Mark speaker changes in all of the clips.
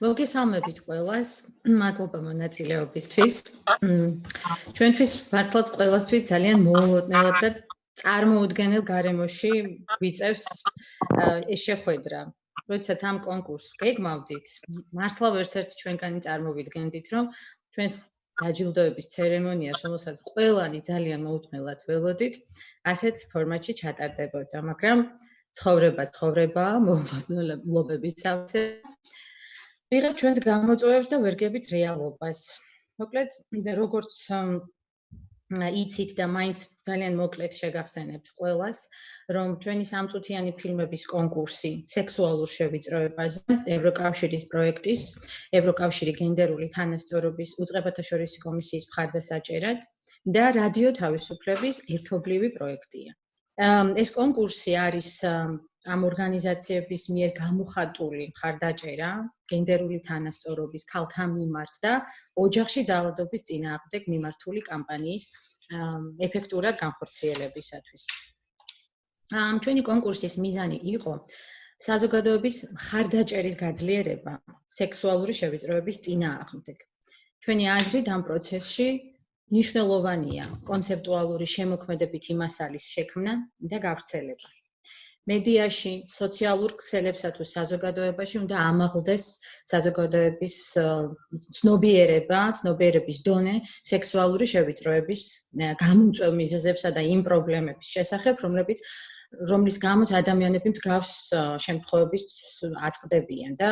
Speaker 1: მოგესალმებით ყველას, მადლობა მონაწილეობისთვის. ჩვენთვის მართლაც ყველასთვის ძალიან მოულოდნელად და წარმოუდგენელ გარემოში გვიწევს ეს შეხვედრა. როდესაც ამ კონკურსს გეგმავდით, მართლა ვერცერთი ჩვენგანი წარმოვიდგენდით, რომ ჩვენს დაჯილდოების ცერემონიას, რომელსაც ყველანი ძალიან მოუთმელად ველოდით, ასეთ ფორმატში ჩატარდებოდა, მაგრამ ცხოვრება, მოულოდნელობების სავსე. ვიღებთ ჩვენს გამოწვევებს და ვერგებით რეალობას. მოკლედ, როგორც იცით და მაინც ძალიან მოკლედ შეგახსენებთ ყველას, რომ ჩვენი სამწუთიანი ფილმების კონკურსი სექსუალურ შევიწროებაზე ევროკავშირის პროექტის, ევროკავშირი გენდერული თანასწორობის უწყებათაშორისი კომისიის მხარდასაჭერად და რადიო თავისუფლების ერთობლივი პროექტია. ეს კონკურსი არის ამ ორგანიზაციების მიერ გამოხატული მხარდაჭერა გენდერული თანასწორობის ქალთა მიმართ და ოჯახში ძალადობის წინააღმდეგ მიმართული კამპანიის ეფექტურად განხორციელებისათვის. ჩვენი კონკურსის მიზანი იყო საზოგადოების მხარდაჭერის გაძლიერება სექსუალური შევიწროების წინააღმდეგ. ჩვენი აზრით ამ პროცესში მნიშვნელოვანია კონცეპტუალური შემოქმედებითი მასალის შექმნა და გავრცელება. მედიაში, სოციალურ ქსელებსა თუ საზოგადოებაში უნდა ამაღლდეს საზოგადოების ცნობიერების დონე სექსუალური შევიწროების გამომწვევ მიზეზებსა და იმ პრობლემების შესახებ, რომლის გამოც ადამიანები მსგავს შემთხვევების აწყდებიან და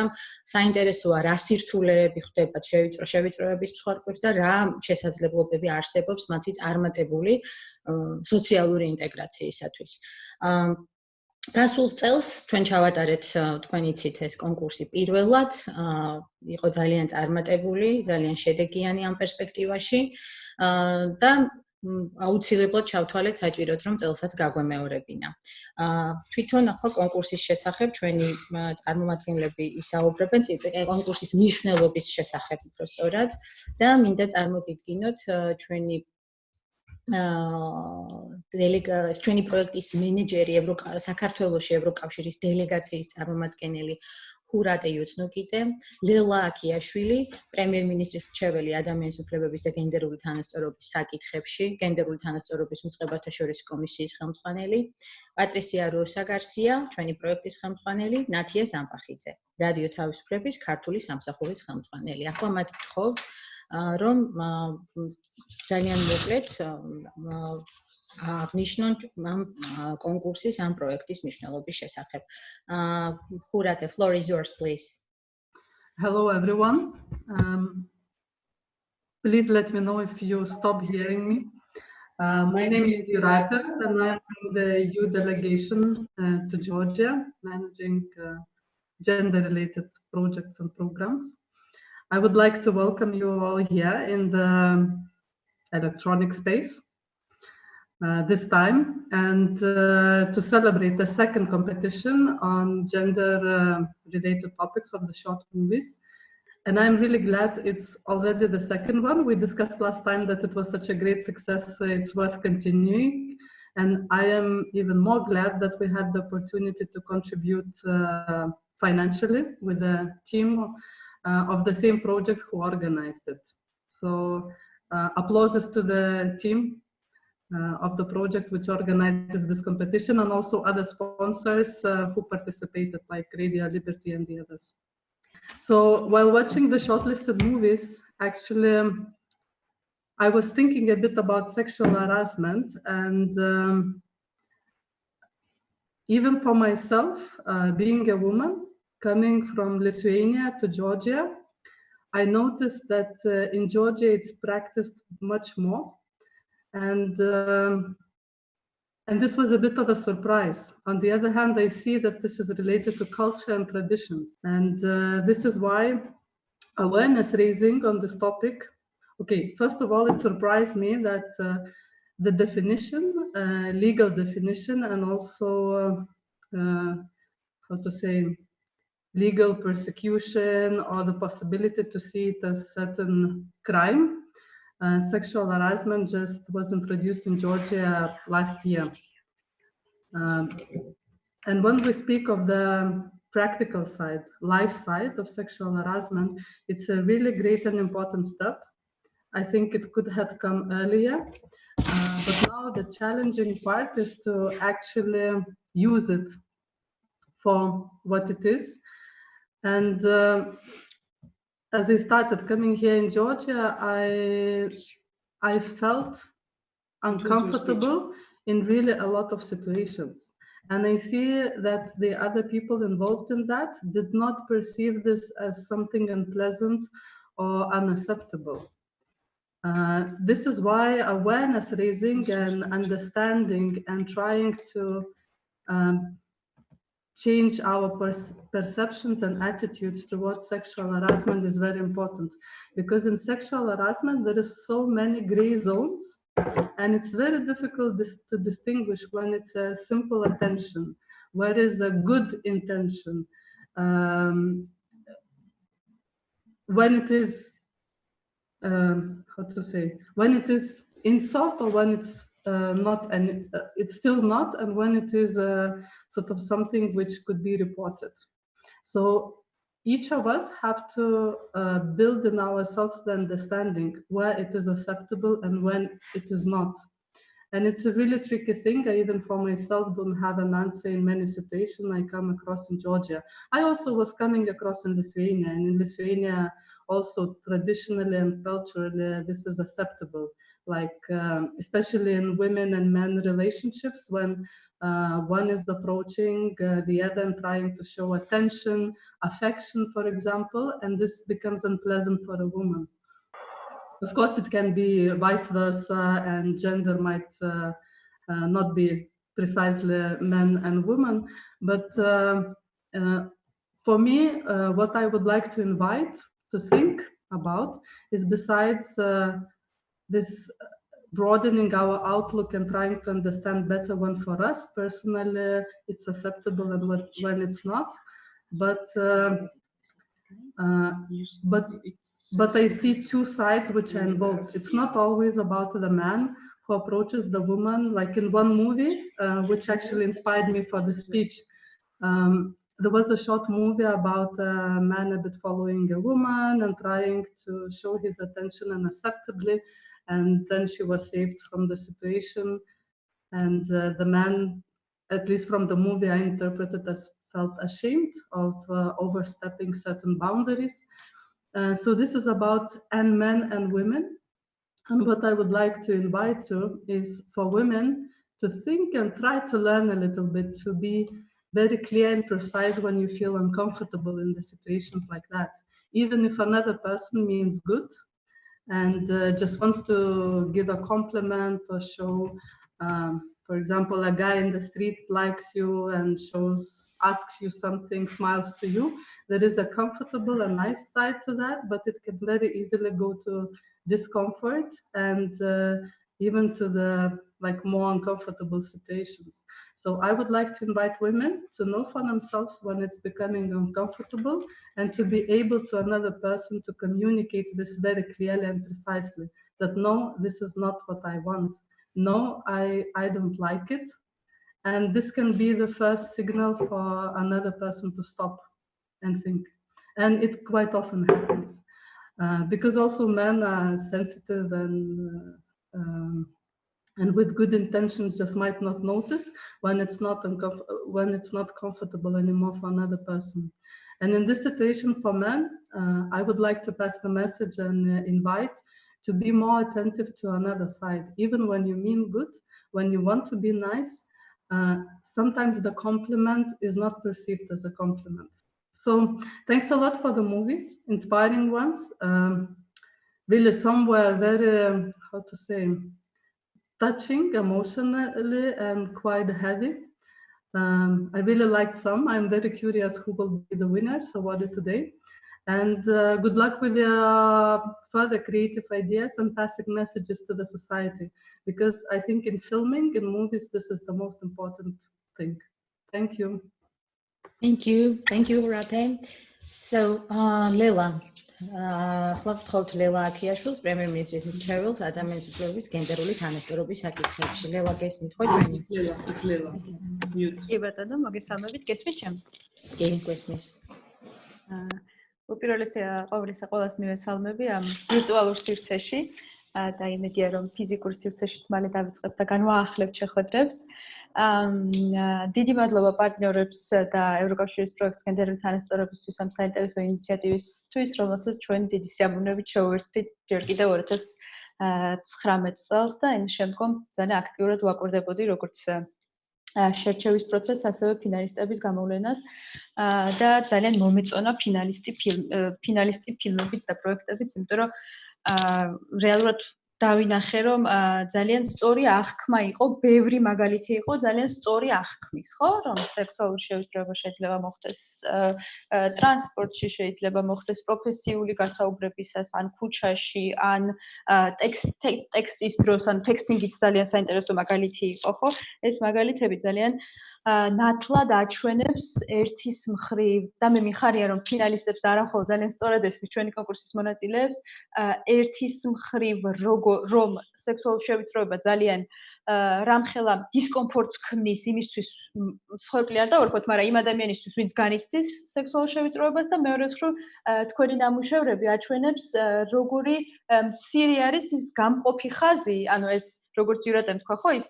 Speaker 1: საინტერესოა რა სირთულეები ხდებათ შევიწროების მსხვერპლებს და რა შესაძლებლობები არსებობს მათი წარმატებული სოციალური ინტეგრაციისათვის. გასულ წელს ჩვენ ჩავატარეთ, თქვენ იცით, ეს კონკურსი პირველად, იყო ძალიან წარმატებული, ძალიან შედეგიანი ამ პერსპექტივაში და აუცილებლად ჩავთვალეთ საჭიროდ, რომ წელსაც გაგვემეორებინა. თვითონ ახლა კონკურსის შესახებ ჩვენი წარმომადგენლები ისაუბრებენ კონკურსის მნიშვნელობის შესახებ უბრალოდ და მინდა წარმოგიდგინოთ ჩვენი ჩვენი პროექტის მენეჯერი საქართველოში ევროკავშირის დელეგაციის წარმომადგენელი ჰურატე იუცნუკიტე, ლელა აკიაშვილი, პრემიერ-მინისტრის მრჩეველი ადამიანის უფლებების და გენდერული თანასწორობის საკითხებში, გენდერული თანასწორობის უწყებათაშორისი კომისიის ხელმძღვანელი, პატრისია როსა გარსია, ჩვენი პროექტის ხელმძღვანელი, ნათია ზამპახიძე, რადიო თავისუფლების ქართული სამსახურის ხელმძღვანელი. ახლა მათ ვთხოვთ რომ ძალიან მოკლედ აღნიშნონ ამ კონკურსის ამ პროექტის მნიშვნელობის შესახებ. Hura, the floor is yours, please.
Speaker 2: Hello, everyone. Please let me know if you stop hearing me. My name is Hura, and I am from the EU delegation to Georgia, managing gender-related projects and programs. I would like to welcome you all here in the electronic space this time and to celebrate the second competition on gender-related topics of the short movies. And I'm really glad it's already the second one. We discussed last time that it was such a great success, it's worth continuing. And I am even more glad that we had the opportunity to contribute financially with a team of the same project who organized it. So applauses to the team of the project which organizes this competition and also other sponsors who participated like Radio Liberty and the others. So while watching the shortlisted movies, actually I was thinking a bit about sexual harassment and even for myself, being a woman, coming from Lithuania to Georgia, I noticed that in Georgia it's practiced much more, and this was a bit of a surprise. On the other hand, I see that this is related to culture and traditions, and this is why awareness raising on this topic. Okay, first of all, it surprised me that the definition, legal definition, and also how to say, legal persecution or the possibility to see it as certain crime. Sexual harassment just was introduced in Georgia last year. And when we speak of the practical side, life side of sexual harassment, it's a really great and important step. I think it could have come earlier, but now the challenging part is to actually use it for what it is. And as I started coming here in Georgia, I felt uncomfortable in really a lot of situations. And I see that the other people involved in that did not perceive this as something unpleasant or unacceptable. This is why awareness raising and understanding and trying to change our perceptions and attitudes towards sexual harassment is very important. Because in sexual harassment, there is so many gray zones, and it's very difficult to distinguish when it's a simple attention, where is a good intention, when it is, when it is insult, or when it's not, and it's still not, and when it is sort of something which could be reported. So each of us have to build in ourselves the understanding where it is acceptable and when it is not. And it's a really tricky thing. I even for myself don't have an answer in many situations I come across in Georgia. I also was coming across in Lithuania, and in Lithuania also traditionally and culturally this is acceptable, like especially in women and men relationships, when one is approaching the other and trying to show attention, affection, for example, and this becomes unpleasant for a woman. Of course, it can be vice versa, and gender might not be precisely men and women. But for me, what I would like to invite to think about is, besides this broadening our outlook and trying to understand better when for us personally it's acceptable and when it's not, but I see two sides which are involved. It's not always about the man who approaches the woman, like in one movie, which actually inspired me for the speech. There was a short movie about a man a bit following a woman and trying to show his attention unacceptably, and then she was saved from the situation. And the man, at least from the movie, I interpreted as felt ashamed of overstepping certain boundaries. So this is about men and women. And what I would like to invite to is for women to think and try to learn a little bit, to be very clear and precise when you feel uncomfortable in the situations like that. Even if another person means good and just wants to give a compliment or show, for example, a guy in the street likes you and asks you something, smiles to you. There is a comfortable and nice side to that, but it can very easily go to discomfort and even to the more uncomfortable situations. So I would like to invite women to know for themselves when it's becoming uncomfortable, and to be able to another person to communicate this very clearly and precisely, that no, this is not what I want. No, I don't like it. And this can be the first signal for another person to stop and think. And it quite often happens. Because also men are sensitive and with good intentions just might not notice when it's not comfortable anymore for another person. And in this situation for men, I would like to pass the message and invite to be more attentive to another side. Even when you mean good, when you want to be nice, sometimes the compliment is not perceived as a compliment. So thanks a lot for the movies, inspiring ones. Really some were very, touching emotionally and quite heavy. I really liked some. I'm very curious who will be the winners awarded today. And good luck with your further creative ideas and passing messages to the society, because I think in filming, in movies, this is the most important thing. Thank you.
Speaker 1: Thank you. Thank you, Rate. So, Lela, ხლავთ ლელა აქიაშვილს პრემიერ-მინისტრის მრჩეველს ადამიანის უფლებების გენდერული თანასწორობის საკითხებში. ლელა გესმით ხო ჩვენი?
Speaker 2: ლელა.
Speaker 3: კი ბატონო, მოგესალმებით, გესმით ჩემ?
Speaker 1: კი, გესმის.
Speaker 3: უპირველეს ყოვლისა ყველას მივესალმები ამ ვირტუალურ სივრცეში და იმედია რომ ფიზიკურ სივრცეშიც მალე დავიწყებთ და განვაახლებთ შეხვედრებს. დიდი მადლობა პარტნიორებს და ევროკავშირის პროექტს გენდერული თანასწორობისთვის ამ საინტერესო ინიციატივისთვის, რომელსაც ჩვენ დიდი სიამოვნებით შევერთდით ჯერ კიდევ 2019 წელს და იმის შემდგომ ძალიან აქტიურად ვაკვირდებოდი როგორც შერჩევის პროცესს, ასევე ფინალისტების გამოვლენას და ძალიან მომეწონა ფინალისტი ფილმებიც და პროექტებიც, იმიტომ რომ რეალურად დავინახე რომ ძალიან სწორი აღქმა იყო, ბევრი მაგალითი იყო ძალიან სწორი აღქმის, ხო? რომ სექსუალური შევიწროება შეიძლება მოხდეს ტრანსპორტში, შეიძლება მოხდეს პროფესიული გასაუბრებისას, ან ქუჩაში, ან ტექსტის დროს, ან ტექსტინგიც ძალიან საინტერესო მაგალითი იყო, ხო? ეს მაგალითები ძალიან ნათლად აჩვენებს ერთის მხრივ და მე მიხარია რომ ფინალისტებს და არამხოლოდ ძალიან სწორად ესმის ჩვენი კონკურსის მონაწილეებს ერთის მხრივ რომ სექსუალური შევიწროება ძალიან რამხელა დისკომფორტს ქმნის იმისთვის მსხვერპლი არ დავარქვათ, მაგრამ იმ ადამიანისთვის ვინც განიცდის სექსუალურ შევიწროებას და მეორე მხრივ თქვენი ნამუშევრები აჩვენებს როგორი მცირე არის ის გამყოფი ხაზი, ანუ ეს როგორც იურატემ თქვა ხო ის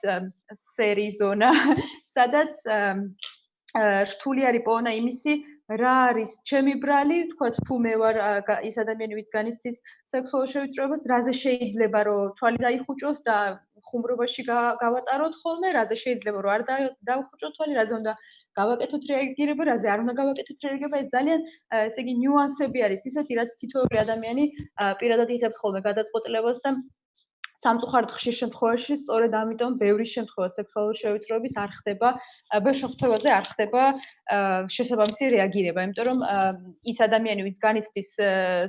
Speaker 3: სერი ზონა, სადაც რთული არის პოვნა იმისი რა არის ჩემი ბრალი, თქვათ თუ მე ვარ ის ადამიანი ვინც განიცდის სექსუალურ შევიწროებას, რაზე შეიძლება რომ თვალი დაიხუჭოს და ხუმრობაში გავატაროთ ხოლმე, რაზე შეიძლება რომ არ დავხუჭოთ თვალი, რაზე უნდა გავაკეთოთ რეაგირება, რაზე არ უნდა გავაკეთოთ რეაგირება, ეს ძალიან ესე იგი ნიუანსები არის ისეთი, რაც თითოეული ადამიანი პირადად იღებს ხოლმე გადაწყვეტილებას და სამწუხაროდ ხშირ შემთხვევაში სწორედ ამიტომ ბევრი შემთხვევა სექსუალური შევიწროების არ ხდება ბეშოხთებაზე არ ხდება შესაბამისი რეაგირება, იმიტომ რომ ის ადამიანი ვინც განიცდის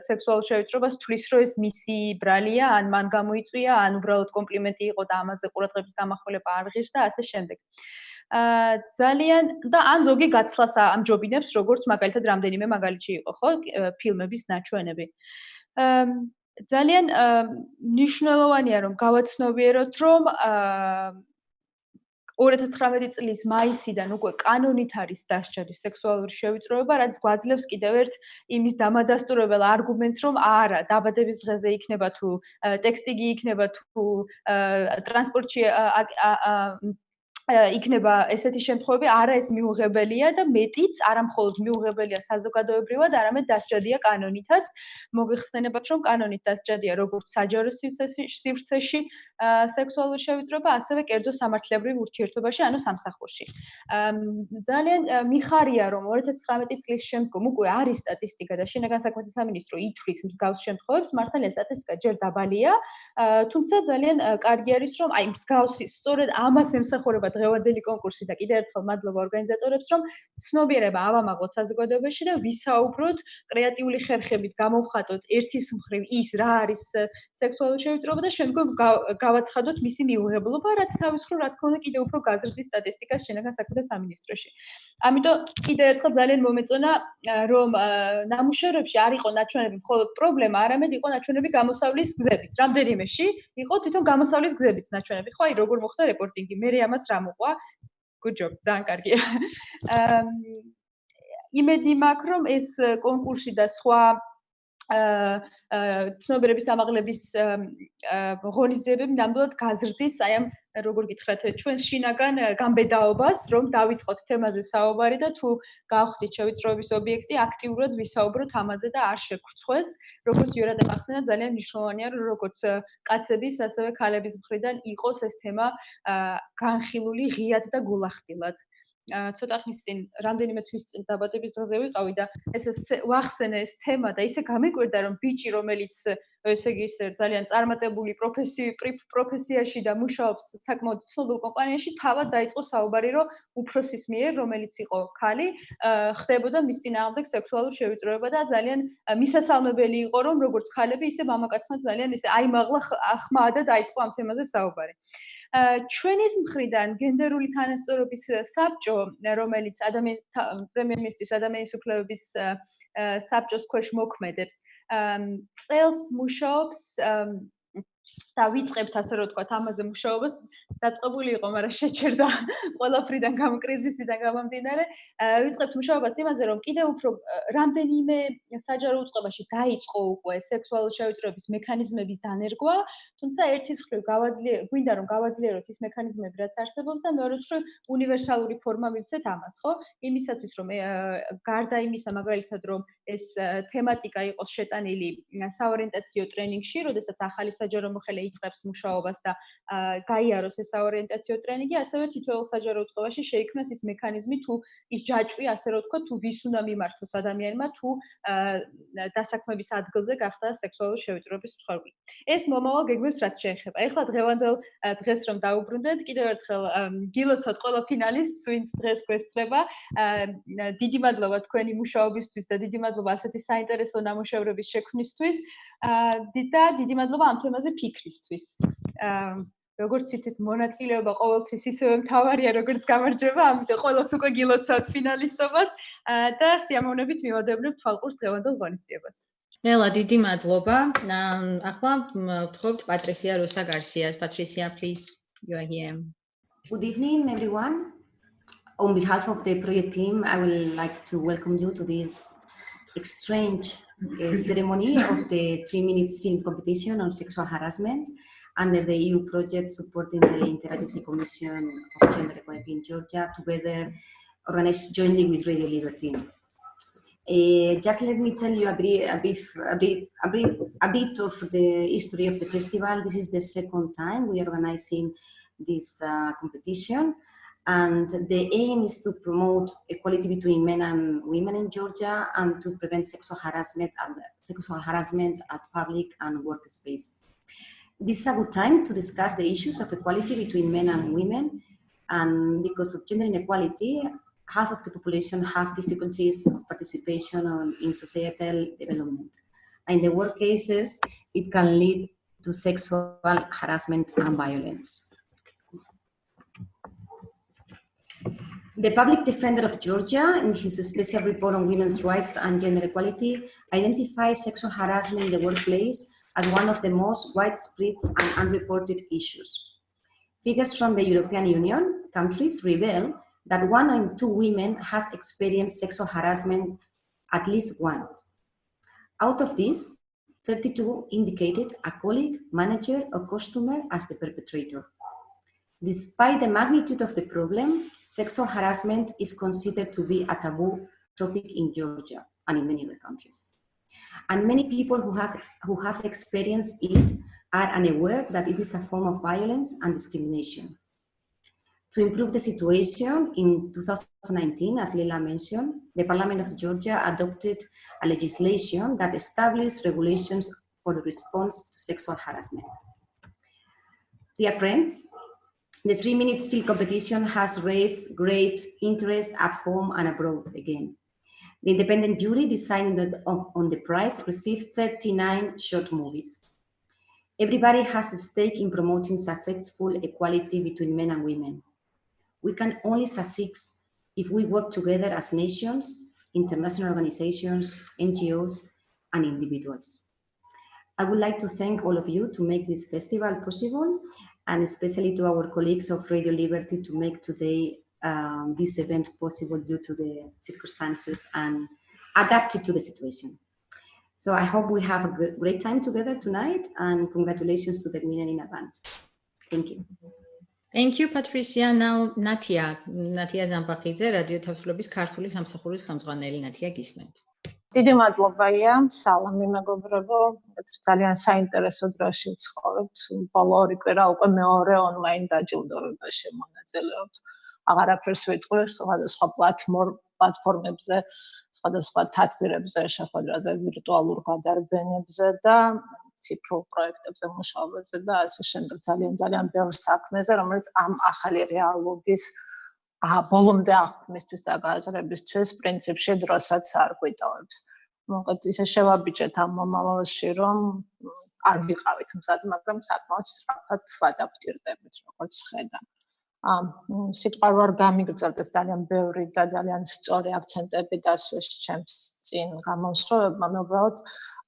Speaker 3: სექსუალურ შევიწროებას თulis რომ ეს მისი ბრალია, ან მან გამოიწვია, ან უბრალოდ კომპლიმენტი იყო და ამაზე ყურადღების გამახვილება არ ღირს და ასე შემდეგ. ძალიან და ან ზოგი გაცლას ამჯობინებს, როგორც მაგალითად რამდენიმე მაგალითი იყო, ხო, ფილმების ნაჩვენები. ძალიან მნიშვნელოვანია რომ გავაცნობიეროთ რომ 2019 წლის მაისიდან უკვე კანონით არის დასჯადი სექსუალური შევიწროება, რაც გვაძლევს კიდევ ერთ იმის დამადასტურებელ არგუმენტს, რომ არა, დაბადების დღეზე იქნება თუ ტექსტინგი იქნება თუ ტრანსპორტში იქნება ესეთი შემთხვევები, არა ეს მიუღებელია და მეტიც არამხოლოდ მიუღებელია საზოგადოებრივად, არამედ დასჯადია კანონითაც. მოგეხსენებათ, რომ კანონით დასჯადია როგორც საჯარო სივრცეში სექსუალური შევიწროება, ასევე კერძო სამართლებრივ ურთიერთობაში, ანუ სამსახურში. ძალიან მიხარია, რომ 2019 წლის შემდგომ უკვე არის სტატისტიკა და შინაგან საქმეთა სამინისტრო ითვლის მსგავს შემთხვევებს, მართალია სტატისტიკა ჯერ დაბალია, თუმცა ძალიან კარგი არის, რომ აი მსგავსი სწორედ ამას ემსახურება დღევანდელი კონკურსი და კიდევ ერთხელ მადლობა ორგანიზატორებს, რომ ცნობიერება ავამაღლოთ საზოგადოებაში და ვისაუბროთ კრეატიული ხერხებით, გამოვხატოთ ერთის მხრივ ის რა არის სექსუალური შევიწროება და შემდგომ გავაცხადოთ მისი მიუღებლობა, რაც თავის მხრივ რა თქმა უნდა კიდევ უფრო გაზრდის სტატისტიკას შინაგან საქმეთა სამინისტროში. ამიტომ კიდევ ერთხელ ძალიან მომეწონა, რომ ნამუშევრებში არ იყო ნაჩვენები მხოლოდ პრობლემა, არამედ იყო ნაჩვენები გამოსავლის გზებიც. რამდენიმეში იყო თვითონ გამოსავლის გზებიც ნაჩვენები. ხო, აი როგორ მოხდა რეპორტინგი, მე ამას რა მოყვა. Good job, ძალიან კარგია. იმედი მაქვს, რომ ეს კონკურსი და სხვა ცნობიერების ამაღლების ღონისძიებები ნამდვილად გაზრდის აი ამ როგორ გითხრათ ჩვენს შინაგან გამბედაობას, რომ დავიწყოთ თემაზე საუბარი და თუ გავხდით შევიწროების ობიექტი, აქტიურად ვისაუბროთ ამაზე და არ შეგვრცხვეს. როგორც იურატემ ახსენა, ძალიან მნიშვნელოვანია, რომ როგორც კაცების, ასევე ქალების მხრიდან იყოს ეს თემა განხილული ღიად და გულახდილად. ცოტა ხნის წინ, რამდენიმე თვის წინ დაბადების დღეზე ვიყავი და ვახსენე ეს თემა და ისე გამიკვირდა, რომ ბიჭი, რომელიც ესე იგი ძალიან წარმატებული პროფესიაში და მუშაობს საკმაოდ ცნობილ კომპანიაში, თავად დაიწყო საუბარი, რომ უფროსის მიერ, რომელიც იყო ქალი, ხდებოდა მის წინააღმდეგ სექსუალური შევიწროება და ძალიან მისასალმებელი იყო, რომ როგორც ქალები, ისე მამაკაცმა ძალიან ესე აიმაღლა ხმა და დაიწყო ამ თემაზე საუბარი. ჩვენის მხრიდან გენდერული თანასწორობის საბჭო, რომელიც პრემიერ-მინისტრის ადამიანის უფლებების საბჭოს ქვეშ მოქმედებს. წელს მუშაობს და ვიწყებთ ასე რომ ვთქვათ ამაზე მუშაობას დაწყებული იყო, მაგრამ შეჩერდა ყველაფრიდან კრიზისიდან გამომდინარე. ვიწყებთ მუშაობას იმაზე, რომ კიდევ უფრო რამდენიმე საჯარო უწყებაში დაიწყო უკვე სექსუალური შევიწროების მექანიზმების დანერგვა, თუმცა ერთის მხრივ გვინდა რომ გავაძლიეროთ ის მექანიზმები, რაც არსებობს და მეორე მხრივ უნივერსალური ფორმა მივცეთ ამას, ხო? იმისათვის რომ გარდა იმისა, მაგალითად რომ ეს თემატიკა იყოს შეტანილი საორიენტაციო ტრენინგში, როდესაც ახალი საჯარო მოხელე იწყებს მუშაობას და გაიაროს ეს საორიენტაციო ტრენინგი, ასევე თითოეულ საჯარო უწყებაში შეიქმნას ის მექანიზმი თუ ის ჯაჭვი, ასე რომ ვთქვათ, თუ ვის უნდა მიმართოს ადამიანმა, თუ დასაქმების ადგილზე გახდა სექსუალური შევიწროების მცხოვრები. ეს მომავალ გეგმებს რაც შეეხება. ეხლა დღევანდელ დღეს რომ დაუბრუნდეთ, კიდევ ერთხელ გილოცავთ ყველა ფინალისტს, ვინც დღეს გვესწრება. დიდი მადლობა თქვენი მუშაობისთვის და დიდი მადლობა ასეთი საინტერესო ნამუშევრების შექმნისთვის. და დიდი მადლობა ამ თემაზე ფიქრისთვის. როგორც ვიცით, მონაწილეობა ყოველთვის ისევე მთავარია, როგორც გამარჯვება, ამიტომ ყველას უკვე გილოცავთ ფინალისტობას და სიამოვნებით მივადევნებთ თვალყურს დღევანდელ ღონისძიებას.
Speaker 1: ნელა, დიდი მადლობა. ახლა ვთხოვთ პატრისია როსა-გარსიას. Patricia, please, you are here.
Speaker 4: Good evening, everyone. On behalf of the project team, I would like to welcome you to this exchange ceremony of the 3 minutes film competition on sexual harassment under the EU project supporting the Interagency Commission of Gender Equality in Georgia, together organized jointly with Radio Liberty. Just let me tell you a bit of the history of the festival. This is the second time we are organizing this competition. And the aim is to promote equality between men and women in Georgia and to prevent sexual harassment at public and workspace. This is a good time to discuss the issues of equality between men and women, and because of gender inequality, half of the population have difficulties of participation in societal development. In the worst cases, it can lead to sexual harassment and violence. The Public Defender of Georgia, in his special report on women's rights and gender equality, identifies sexual harassment in the workplace as one of the most widespread and unreported issues. Figures from the European Union countries reveal that 1 in 2 women has experienced sexual harassment at least once. Out of this, 32 indicated a colleague, manager, or customer as the perpetrator. Despite the magnitude of the problem, sexual harassment is considered to be a taboo topic in Georgia and in many other countries. And many people who have experienced it are unaware that it is a form of violence and discrimination. To improve the situation, in 2019, as Lila mentioned, the Parliament of Georgia adopted a legislation that established regulations for the response to sexual harassment. Dear friends, the 3 minutes film competition has raised great interest at home and abroad again. The independent jury decided on the prize received 39 short movies. Everybody has a stake in promoting successful equality between men and women. We can only succeed if we work together as nations, international organizations, NGOs, and individuals. I would like to thank all of you to make this festival possible, and especially to our colleagues of Radio Liberty to make today this event possible due to the circumstances and adapted to the situation. So I hope we have a great time together tonight, and congratulations to the winner in advance. Thank you.
Speaker 1: Thank you, Patricia. Now, Natia Zambakhidze, Radio Tavsflobis ქართული სამსახურის ხელმძღვანელი. Natia, გისმენთ.
Speaker 5: დიდი მადლობაა, სალამი მეგობრებო. ძალიან საინტერესო დროში ვცხოვრობთ. ბოლო 2 კვირა უკვე მეორე ონლაინ დაჯილდოებაში მონაწილეობთ. აღარაფერს ვიტყვი სხვადასხვა პლატფორმებზე, სხვადასხვა თათბირებზე, შეხვედრაზე, ვირტუალურ გადარბენებზე და ციფრულ პროექტებზე მუშაობაზე და ასე შემდეგ ძალიან ბევრ საქმეზე, რომელიც ამ ახალი რეალობის ბოლომდე აღქმისთვის და გააზრებისთვის პრინციპში დროსაც არ გვიტოვებს. მოკლედ ისე შევაბიჭეთ ამ მომავალში, რომ არ ვიყავით მზად, მაგრამ საკმაოდ სწრაფად ვადაპტირდებით, როგორც ვხედავ. სიტყვა არ გამიგრძელდეს ძალიან ბევრი და ძალიან სწორი აქცენტები დასვეს ჩემს წინ გამომსვლელებმა, მე უბრალოდ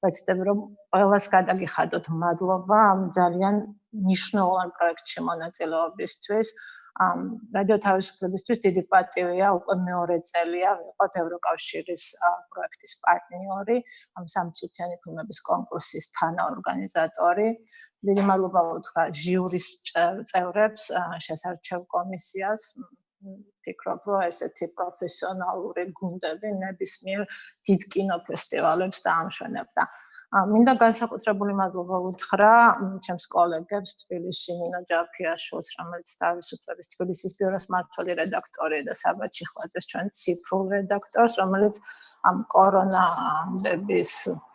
Speaker 5: ვეცდები რომ ყველას გადაგიხადოთ მადლობა ამ ძალიან მნიშვნელოვან პროექტში მონაწილეობისთვის. რადიო თავისუფლებისთვის დიდი პატივია, უკვე მეორე წელია ვიყოთ ევროკავშირის პროექტის პარტნიორი, ამ სამწუთიანი ფილმების კონკურსის თანაორგანიზატორი. დიდი მადლობა უთხრა ჟიურის წევრებს, შესარჩევ კომისიას. ფიქრობ, რომ ესეთი პროფესიონალური გუნდები ნებისმიერ დიდ კინოფესტივალებს დაამშვენებდა. მინდა განსაკუთრებული მადლობა უთხრა ჩემს კოლეგებს თბილისში ნინო ჯაფიაშვილს, რომელიც თავისუფლების თბილისის ბიუროს მმართველი რედაქტორია და საბათ ჩიხვაძეს ჩვენ ციფრულ რედაქტორს, რომელიც ამ კორონაების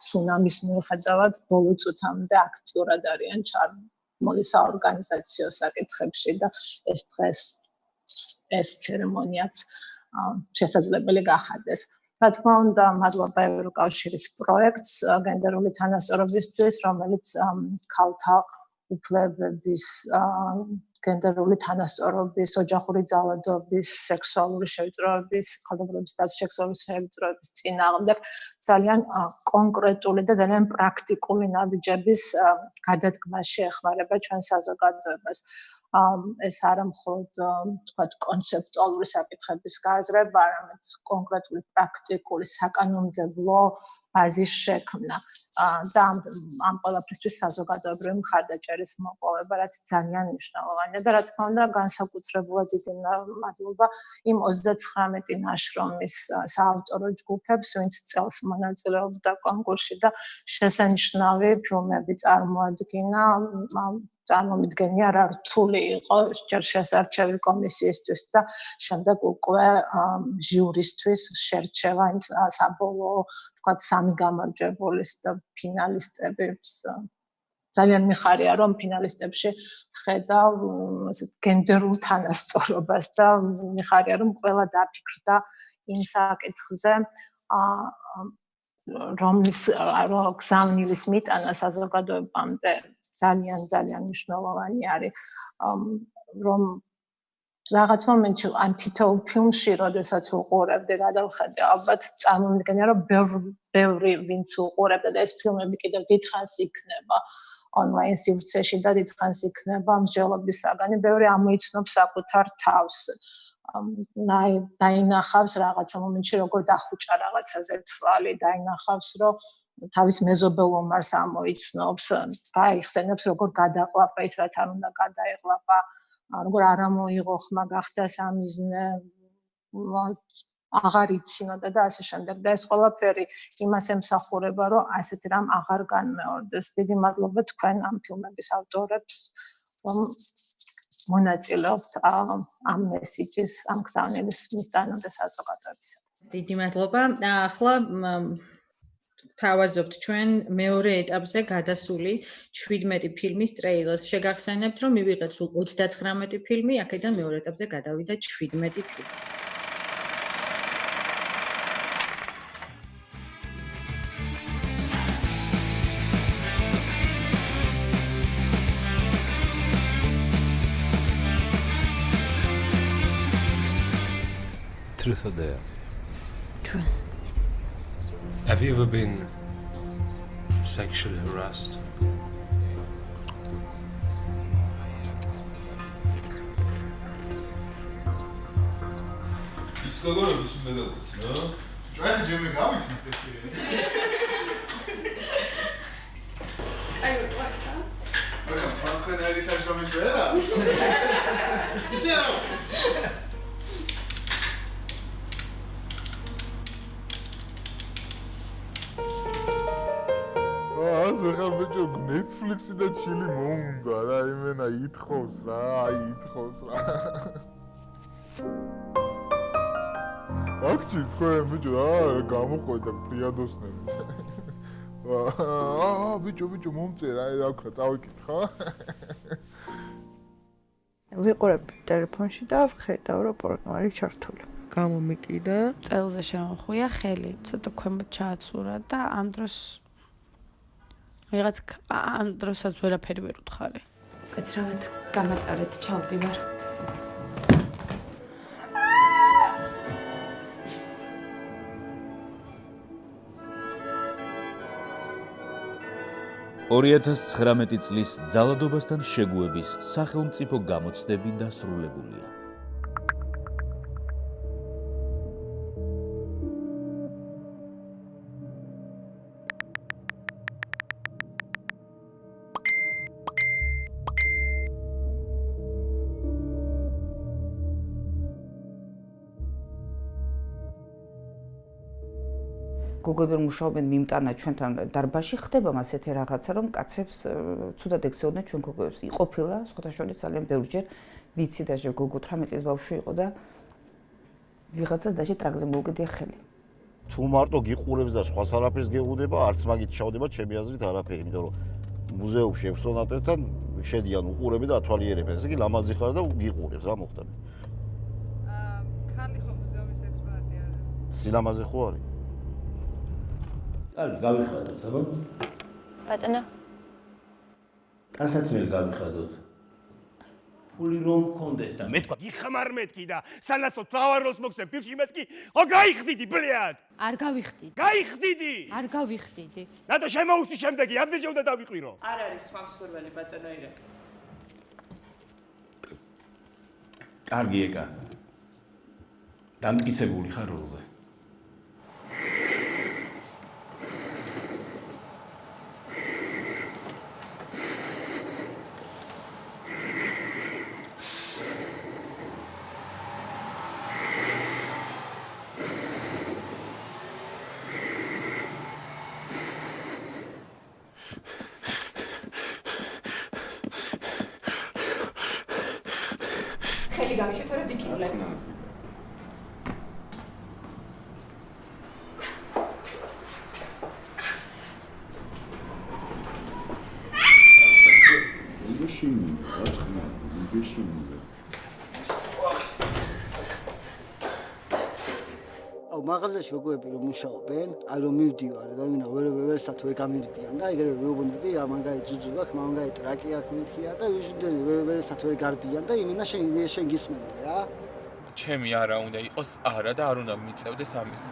Speaker 5: ცუნამის მიუხედავად ბოლო წუთამდე აქტიურად არიან ჩართული საორგანიზაციო საკითხებში და ეს ცერემონიაც შესაძლებელი გახადეს. რა თქმა უნდა, მადლობა ევროკავშირის პროექტს გენდერული თანასწორობისთვის, რომელიც ქალთა უფლებების, გენდერული თანასწორობის, ოჯახური ძალადობის, სექსუალური შევიწროების, ქალთა სექსუალური შევიწროების წინააღმდეგ ძალიან კონკრეტული და ძალიან პრაქტიკული ნაბიჯების გადადგმაში ეხმარება ჩვენ საზოგადოებას. ეს არა მხოლოდ თქვათ კონცეპტუალური საკითხების გააზრება, არამედ კონკრეტული პრაქტიკული საკანონმდებლო ბაზის შექმნა და ამ ყველაფრისთვის საზოგადოებრივი მხარდაჭერის მოპოვება, რაც ძალიან მნიშვნელოვანია და რა თქმა უნდა განსაკუთრებულად დიდი მადლობა იმ 39 ნაშრომის საავტორო ჯგუფებს, ვინც წელს მონაწილეობდა კონკურსში და შესანიშნავი ფილმები წარმოადგინა. წარმომიდგენია რა რთული იყო ჯერ შესარჩევი კომისიისთვის და შემდეგ უკვე ჟიურისთვის შერჩევა იმ საბოლოო თქვათ სამი გამარჯვებულის და ფინალისტების. ძალიან მიხარია რომ ფინალისტებში ხედავ გენდერულ თანასწორობას და მიხარია რომ ყველა დაფიქრდა იმ საკითხზე რომლის გზავნილის მიტანა საზოგადოებამდე ძალიან მნიშვნელოვანი არის, რომ რაღაც მომენტში ამ თითოეულ ფილმში, როდესაც უყურებდი, გადავხედე, ალბათ წარმომიდგენია, რომ ბევრი ვინც უყურებდა და ეს ფილმები კიდევ დიდხანს იქნება ონლაინ სივრცეში და დიდხანს იქნება მსჯელობის საგანი, ბევრი ამოიცნობს საკუთარ თავს. დაინახავს რაღაცა მომენტში, როგორ დახუჭა რაღაცაზე თვალი, დაინახავს, რომ თავის მეზობელ ომარს ამოიცნობს, გაიხსენებს როგორ გადაყლაპა ის რაც არ უნდა გადაეყლაპა, როგორ არ ამოიღო ხმა გახდა სამიზნე, აღარ იცინოდა და ასე შემდეგ და ეს ყველაფერი იმას ემსახურება, რომ ასეთი რამ აღარ განმეორდეს. დიდი მადლობა თქვენ ამ ფილმების ავტორებს, რომ მონაწილეობთ ამ მესიჯის, ამ გზავნილის მისდანამდე საზოგადოებისა.
Speaker 1: დიდი მადლობა. ახლა თავაზობთ ჩვენ მეორე ეტაპზე გადასული 17 ფილმის ტრეილერს. შეგახსენებთ, რომ მივიღეთ სულ 39 ფილმი, აქედან მეორე ეტაპზე გადავიდა 17 ფილმი.
Speaker 6: Truth or dare?
Speaker 4: Truth.
Speaker 6: Have you ever been sexually harassed?
Speaker 7: ის გოგონების უნდა გავიცნო?
Speaker 8: ჭაიხი ჯემი გავიცნით ესე.
Speaker 3: აი ვაცა.
Speaker 8: ახლა თქვენ არის საჭმელი ვერა? ისე არა.
Speaker 9: ახლა ბიჭო Netflix-ი და ჩილი მოუნდა რა, იმენა ითხოვს რა, ითხოვს რა. აქ თქვენ ბიჭო გამოყვეთ და პრიადოსნები. ბიჭო მომწერა, რა ვქნა, წავიკით ხო?
Speaker 10: ვიყურებ ტელეფონში და ვხედავ რომ პორნოარი ჩართული. გამომიკიდა, წელზე შემოხვია ხელი, ცოტა ქვემოთ ჩააცურა და ამ დროსაც ვერაფერი ვერ უთხარი.
Speaker 4: კაცრავად გამატარეთ, ჩავდივარ.
Speaker 11: 2019 წლის ძალადობასთან შეგუების სახელმწიფო გამოცდები დასრულებულია.
Speaker 12: გოგოები მუშაობენ მიმტანა ჩვენთან დარბაზში ხდება ასეთი რაღაცა რომ კაცებს ცუდად ექცეოდნენ ჩვენ გოგოებს. იყოფილა სხვათა შორის ძალიან ბევრჯერ ვიცი და გოგო 18 წლის ბავშვი იყო და ვიღაცას დაჟე ტრაქზე მოუგდია ხელი.
Speaker 13: თუ მარტო გიყურებს და სხვას არაფერს გეღუდება, არც მაგით ჩავდება ჩემი აზრით არაფერი, იმიტომ რომ მუზეუმში ექსპონატებთან შედიან უყურები და ათვალიერებენ. ესე იგი ლამაზი ხარ და გიყურებს რა მოხდა.
Speaker 14: ქალი ხო მუზეუმის ექსპონატი არა?
Speaker 13: სილამაზე ხო არის?
Speaker 15: კარგი, გავიხადოთ, აბა.
Speaker 16: ბატონო.
Speaker 15: ტანსაცმელი გავიხადოთ. ფული რომ მქონდეს და მე თქვა, გიხმარ მეთქი და სანაცვლოდ თავაროს მოხსენ ფილში მეთქი, ხო გაიხდიდი, ბლიად.
Speaker 16: არ გავიხდიდი.
Speaker 15: გაიხდიდი.
Speaker 16: არ გავიხდიდი.
Speaker 15: რატო შემოუსი შემდეგი, ამდენჯერ უნდა დავიყვირო?
Speaker 17: არ არის სხვა მსურველი ბატონო ირაკ.
Speaker 15: კარგი ეკა. დამტკიცებული ხარ როლზე.
Speaker 17: ხელი გამიშო თორე ვიკინოლე.
Speaker 18: მაღაზიაში გოგოები რომ მუშაობენ, აი რომ მივდივარ და ვინა ვერსად ვერ გამირბიან და ეგრევე ვეუბნები რა მანგაი ძუძუ აქვს, მანგაი ტრაკი აქვს მithia და ვიჟდენი ვერსად ვერ გარბიან და იმენა შენ გისმენი რა.
Speaker 19: ჩემი არა უნდა იყოს არა და არ უნდა მიწევდეს ამის.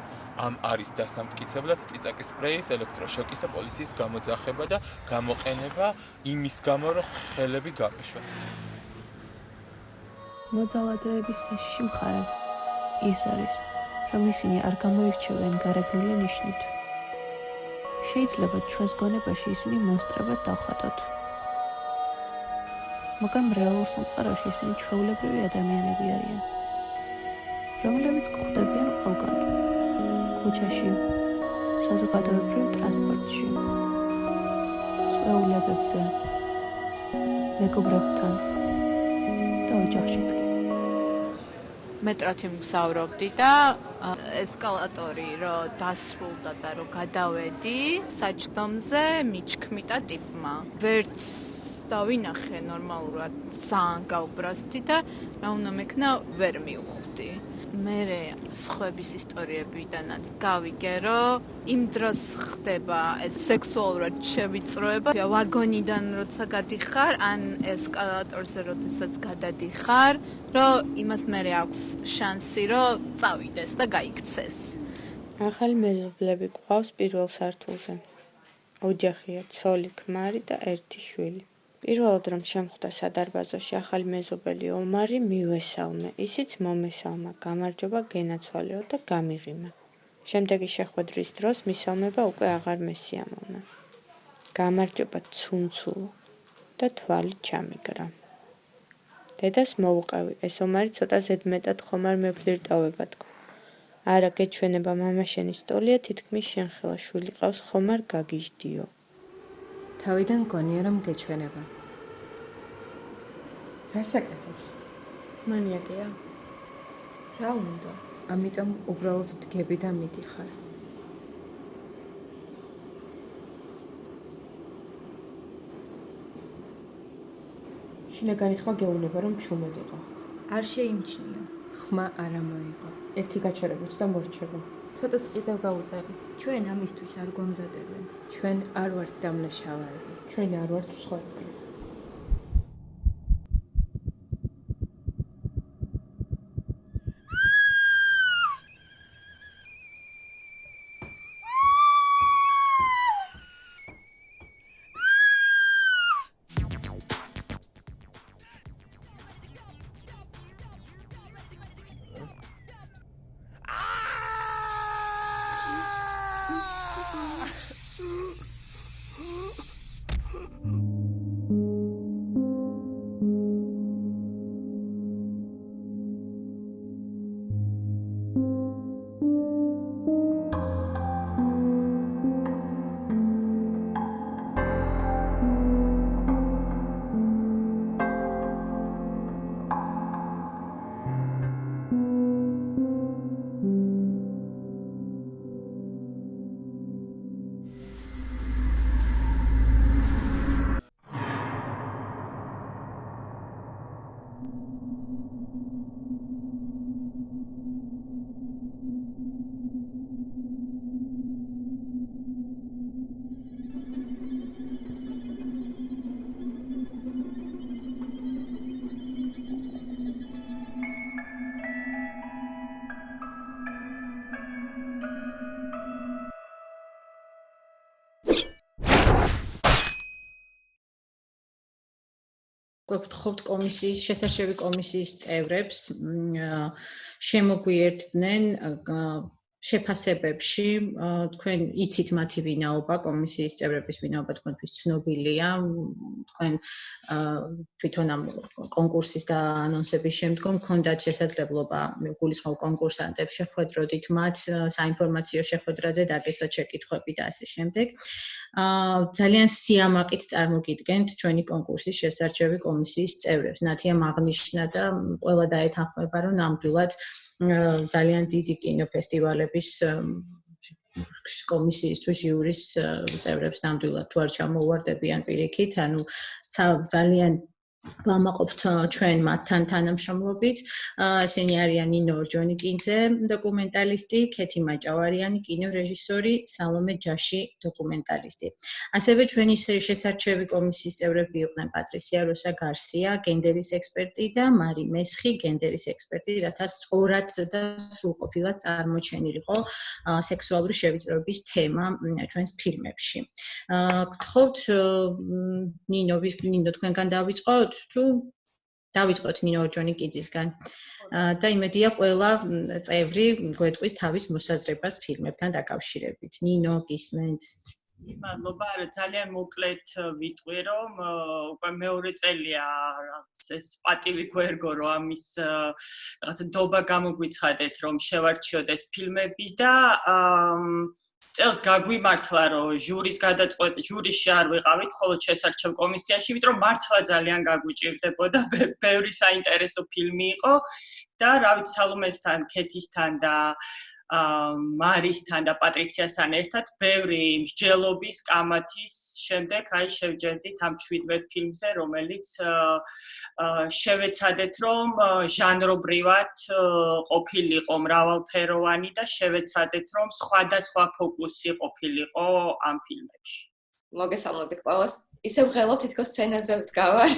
Speaker 19: ამ არის დასამტკიცებლად წიწაკის სპრეის, ელექტროშოკის და პოლიციის გამოძახება და გამოყენება იმის გამო რომ ხელები გამეშვას.
Speaker 10: მოძალადეების საშიში მხარე ის არის რომ ისინი არ გამოირჩევენ გარეგნული ნიშნით. შეიძლება ჩვენს გონებაში ისინი მონსტრებად დავხატოთ. მაგრამ რეალურ სამყაროში ისინი ჩვეულებრივი ადამიანები არიან, რომლებიც გვხვდებიან ყველგან. ქუჩაში, საზოგადოებრივ ტრანსპორტში, წვეულებებზე, მეგობრებთან და ოჯახშიც კი.
Speaker 20: მეტროთი მგზავრობდი და ესკალატორი რო დასრულდა და რო გადავედი საჯდომზე მიჩქმიტა ტიპმა. ვერც დავინახე ნორმალურად ძალიან გაუბრასდი და რა უნდა მექნა ვერ მივხვდი. მერე სხვების ისტორიებიდანაც გავიგე რომ იმ დროს ხდება ეს სექსუალურად შევიწროება ვაგონიდან როცა გადიხარ ან ესკალატორზე როდესაც გადადიხარ რომ იმას მერე აქვს შანსი რომ წავიდეს და გაიქცეს.
Speaker 10: ახალი მეზობლები გვყავს პირველ სართულზე. ოჯახია, ცოლი, ქმარი და ერთი შვილი. პირველად რომ შემხვდა სადარბაზოში ახალი მეზობელი ომარი მივესალმე, ისიც მომესალმა, გამარჯობა გენაცვალეო და გამიღიმა. შემდეგი შეხვედრის დროს მისალმება უკვე აღარ მესიამოვნა. გამარჯობა ცუნცულ და თვალი ჩამიგრა. დედას მოუყევი, ეს ომარი ცოტა ზედმეტად ხომ არ მეფლირტავება თქო. არა გეჩვენება მამა შენი სტოლია, თითქმის შენ ხელა შვილი ყავს ხომ არ გაგიჟდიო.
Speaker 21: თავიდან გონია რომ გეჩვენება. რა საკეთებს?
Speaker 10: მანიაკია.
Speaker 21: რა უნდა? ამიტომ უბრალოდ დგები და მიდიხარ.
Speaker 10: შინაგანი ხმა გეუბნება რომ ჩუმედიყო.
Speaker 21: არ შეიმჩნია. ხმა არ მოიღო.
Speaker 10: ერთი გაჩერებუց და მორჩება.
Speaker 21: ცოტაც კიდევ გაუწევი. ჩვენ ამისთვის არ გვამზადებენ. ჩვენ არ ვართ დამნაშავეები.
Speaker 10: ჩვენ არ ვართ სხვები.
Speaker 1: გვეფრთხობთ კომისიის შესარჩევი კომისიის წევრებს შემოგვიერთდნენ შეფასებებში თქვენ იცით მათი ვინაობა კომისიის წევრების ვინაობა თქვენთვის ცნობილია თქვენ თვითონ ამ კონკურსის დაანონსების შემდგომ გქონდათ შესაძლებლობა გულისხმობ კონკურსანტებს შეხვედროდით მათ საინფორმაციო შეხვედრაზე დაგესვათ შეკითხვები და ასე შემდეგ ძალიან სიამაყით წარმოგიდგენთ ჩვენი კონკურსის შესარჩევი კომისიის წევრებს ნათიამ აღნიშნა და ყველა დაეთანხმება რომ ნამდვილად ძალიან დიდი კინოფესტივალების კომისიის თუ ჟიურის წევრებს ნამდვილად თუ არ ჩამოუვარდებიან პირიქით, ანუ ძალიან ვამაყობთ ჩვენ მათთან თანამშრომლობით. ესენი არიან ნინო ორჯონიკიძე, დოკუმენტალისტი, ქეთი მაჭავარიანი, კინორეჟისორი, სალომე ჯაში, დოკუმენტალისტი. ასევე ჩვენი შესარჩევი კომისიის წევრები იყვნენ პატრისია როსა გარსია, გენდერის ექსპერტი და მარი მესხი, გენდერის ექსპერტი, რათა სწორად და სრულყოფილად წარმოჩენილიყო სექსუალური შევიწროების თემა ჩვენს ფილმებში. გთხოვთ ნინო თქვენგან დავიწყოთ თუ დავიწყოთ ნინო ორჯონიკიძისგან და იმედია ყველა წევრი გვეტყვის თავის მოსაზრებას ფილმებთან დაკავშირებით. ნინო, გისმენთ?
Speaker 17: მადლობა, ძალიან მოკლედ ვიტყვი, რომ უკვე მეორე წელია ეს პატივი გვერგო, რომ ამის რაღაცა დობა გამოგვიცხადეთ, რომ შევარჩიოთ ეს ფილმები და წელს გაგვიმართლა, რომ ჟურისში არ ვიყავით, ხოლო შესარჩევ კომისიაში, იმიტომ რომ მართლა ძალიან გაგვიჭირდებოდა, ბევრი საინტერესო ფილმი იყო და რა ვიცი, სალომესთან, ქეთისთან და მარისთან და პატრიციასთან ერთად ბევრი მსჯელობის კამათის შემდეგ აი შევჯერდით ამ 17 ფილმზე, რომელიც შევეცადეთ, რომ ჟანრობრივად ყოფილიყო მრავალფეროვანი და შევეცადეთ, რომ სხვადასხვა ფოკუსი ყოფილიყო ამ ფილმებში.
Speaker 2: მოგესალმებით ყველას. ისევ ღელობ თითქოს სცენაზე ვდგავარ.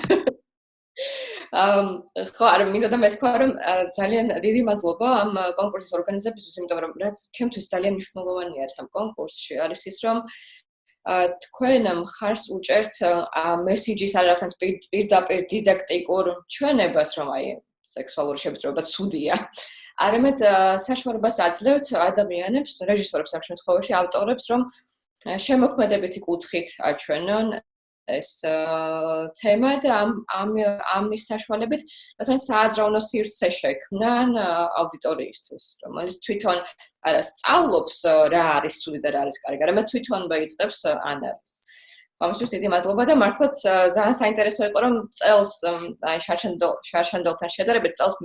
Speaker 2: ხო, არ მინდა და მეთქვა, რომ ძალიან დიდი მადლობა ამ კონკურსის ორგანიზებისთვის, იმიტომ რომ რაც ჩემთვის ძალიან მნიშვნელოვანი არის ამ კონკურსში, არის ის, რომ თქვენ მხარს უჭერთ მესიჯის არ რაღაცა პირდაპირ დიდაქტიკურ ჩვენებას, რომ აი სექსუალური შევიწროება ცუდია. არამედ საშუალებას აძლევთ ადამიანებს, რეჟისორებს ამ შემთხვევაში, ავტორებს, რომ შემოქმედებითი კუთხით აჩვენონ ეს თემა და ამის საშუალებით مثلا სააზროვნო სივრცე შექმნან აუდიტორიისთვის, რომელიც თვითონ არა სწავლობს რა არის ცუდი და რა არის კარგი, არამედ თვითონვე იწყებს ანალიზს. ამისთვის დიდი მადლობა და მართლაც ძალიან საინტერესო იყო, რომ წელს აი შარშანდელთან შედარებით წელს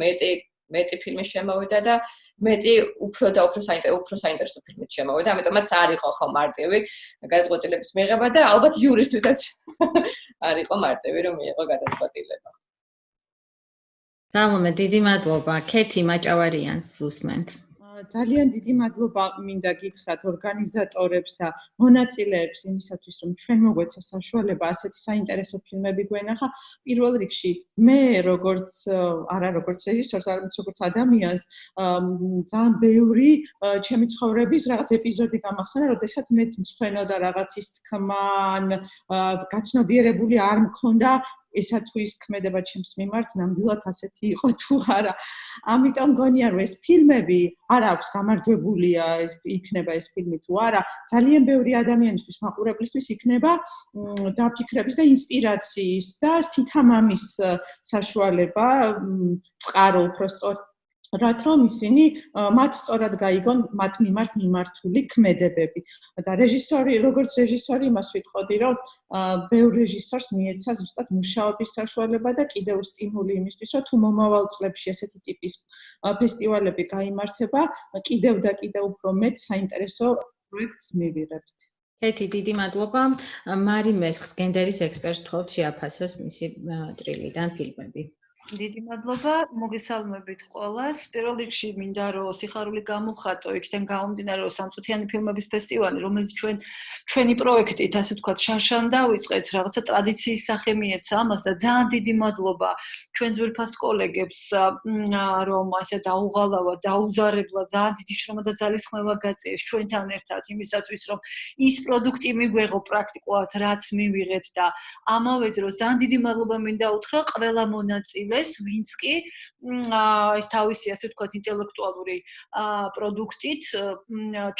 Speaker 2: მეტი ფილმი შემოვიდა და მეტი უფრო საინტერესო ფილმი შემოვიდა, ამიტომაც არ იყო ხო მარტივი გადაწყვეტილების მიღება და ალბათ იურისთვისაც არ იყო მარტივი რომ მიიღო გადაწყვეტილება.
Speaker 1: სალომე, დიდი მადლობა. ქეთი მაჭავარიანს ვუსმენთ.
Speaker 22: ძალიან დიდი მადლობა მინდა გითხრათ ორგანიზატორებს და მონაწილეებს იმისათვის, რომ ჩვენ მოგვეცა საშუალება ასეთი საინტერესო ფილმები გვენახა. პირველ რიგში მე როგორც რეჟისორს, არამედ როგორც ადამიანს, ძალიან ბევრი ჩემი ცხოვრების რაღაც ეპიზოდი გამახსენა, როდესაც მეც მსხვენოდა რაღაცის თქმან, გაცნობიერებული არ მქონდა ესა თუ ის ქმედება ჩემს მიმართ ნამდვილად ასეთი იყო თუ არა. ამიტომ მგონია რომ ეს ფილმები არ აქვს გამარჯვებულია ეს იქნება ეს φιλმი თუ არა. ძალიან ბევრი ადამიანისთვის მაყურებლისთვის იქნება დაფიქრების და ინსპირაციის და სითამამის საშუალება წყარო უფრო სწორ რაც რომ ისინი მათ სწორად გაიგონ მათ მიმართ მიმართული ქმედებები და როგორც რეჟისორი იმას ვიტყოდი რომ ბევრ რეჟისორს მიეცა ზუსტად მუშაობის საშუალება და კიდევ სტიმული იმისთვის რომ თუ მომავალ წლებში ესეთი ტიპის ფესტივალები გაიმართება კიდევ და კიდევ უფრო მეტ საინტერესო პროექტს მივიღებთ.
Speaker 1: ქეთი, დიდი მადლობა. მარი მესხს გენდერის ექსპერტს თხოვთ შეაფასოს მისი ტრილიდან ფილმები.
Speaker 5: დიდი მადლობა, მოგესალმებით ყველას. პირველ რიგში მინდა რომ სიხარული გამოვხატო იქიდან გამომდინარე რომ სამწუთიანი ფილმების ფესტივალი, რომელიც ჩვენი პროექტით, ასე ვთქვათ, შარშან დავიწყეთ, რაღაცა ტრადიციის სახე მიეცა ამას და ძალიან დიდი მადლობა ჩვენ ძვირფას კოლეგებს, რომ ასე დაუღალავად, დაუზარებლად, ძალიან დიდი შრომა და ძალისხმევა გაწიეს ჩვენთან ერთად იმისათვის, რომ ის პროდუქტი მიგვეღო პრაქტიკულად, რაც მივიღეთ და ამავე დროს ძალიან დიდი მადლობა მინდა უთხრა ყველა მონაწილეს, ვინც კი ის თავისი, ასე ვთქვათ, ინტელექტუალური პროდუქტით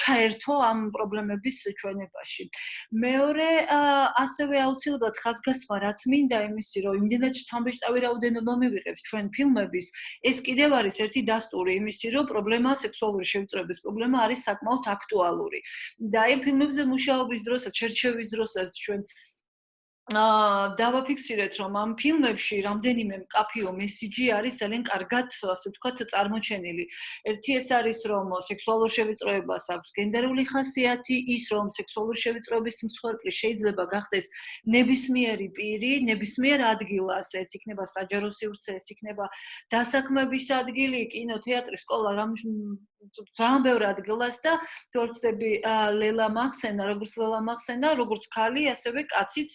Speaker 5: ჩაერთო ამ პრობლემების ჩვენებაში. მეორე, ასევე აუცილებლად ხაზგასმა, რაც მინდა იმისი, რომ იმდენად შთამბეჭდავი რაოდენობა მივიღეთ ჩვენ ფილმების, ეს კიდევ არის ერთი დასტური იმისი, რომ პრობლემა სექსუალური შევიწროების პრობლემა არის საკმაოდ აქტუალური. და იმ ფილმებზე მუშაობის დროსაც, შერჩევის დროსაც ჩვენ დავაფიქსირეთ, რომ ამ ფილმებში რამდენიმე მკაფიო მესიჯი არის ძალიან კარგად, ასე ვთქვათ, წარმოჩენილი. ერთი ეს არის, რომ სექსუალურ შევიწროებას აქვს გენდერული ხასიათი, ის რომ სექსუალური შევიწროების მსხვერპლი შეიძლება გახდეს ნებისმიერი პირი, ნებისმიერ ადგილას, ეს იქნება საჯარო სივრცე, ეს იქნება დასაქმების ადგილი, კინო, თეატრი, სკოლა, ძალიან ბევრ ადგილას და თორწდები ლელა მახსენა, როგორც ქალი, ასევე კაციც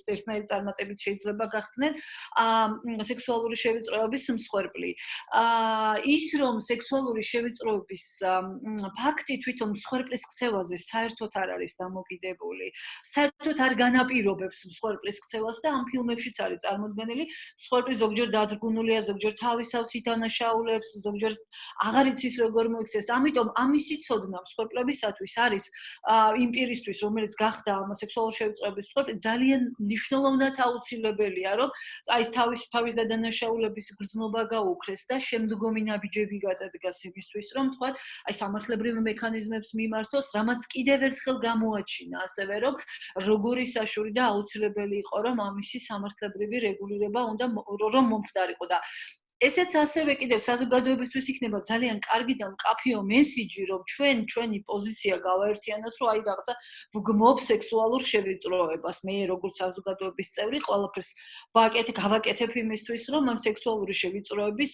Speaker 5: ერთნაირი წარმატებით შეიძლება გახდნენ სექსუალური შევიწროების მსხვერპლი. ის რომ სექსუალური შევიწროების ფაქტი თვითონ მსხვერპლის ქცევაზე საერთოდ არ არის დამოკიდებული, საერთოდ არ განაპირობებს მსხვერპლის ქცევას და ამ ფილმებშიც არის წარმოდგენილი, მსხვერპლი ზოგჯერ დადგუნულია, ზოგჯერ თავისავს ითანაშაულებს, ზოგჯერ აღარ იცის როგორ მოიქცეს. ამიტომ ამისი ცოდნა მსხვერპლებისათვის არის იმ პირისთვის, რომელიც გახდა სექსუალური შევიწროების მსხვერპლი, ძალიან მნიშვნელოვნად აუცილებელია, რომ ეს თავის დადანაშაულების გრძნობა გაუქრეს და შემდგომი ნაბიჯები გადადგას იმისთვის, რომ თქვათ, აი სამართლებრივ მექანიზმებს მიმართოს, რამაც კიდევ ერთხელ გამოაჩინა, ასევე რომ როგორი საშური და აუცილებელი იყო, რომ ამისი სამართლებრივი რეგულირება უნდა რომ მომხდარიყო და ესეც ასევე კიდევ საზოგადოებისთვის იქნება ძალიან კარგი და მკაფიო მესიჯი, რომ ჩვენი პოზიცია გავაერთიანოთ, რომ აი რაღაცა ვგმობ სექსუალურ შევიწროებას. მე როგორც საზოგადოების წევრი ყველაფერს გავაკეთებ იმისთვის, რომ ამ სექსუალური შევიწროების,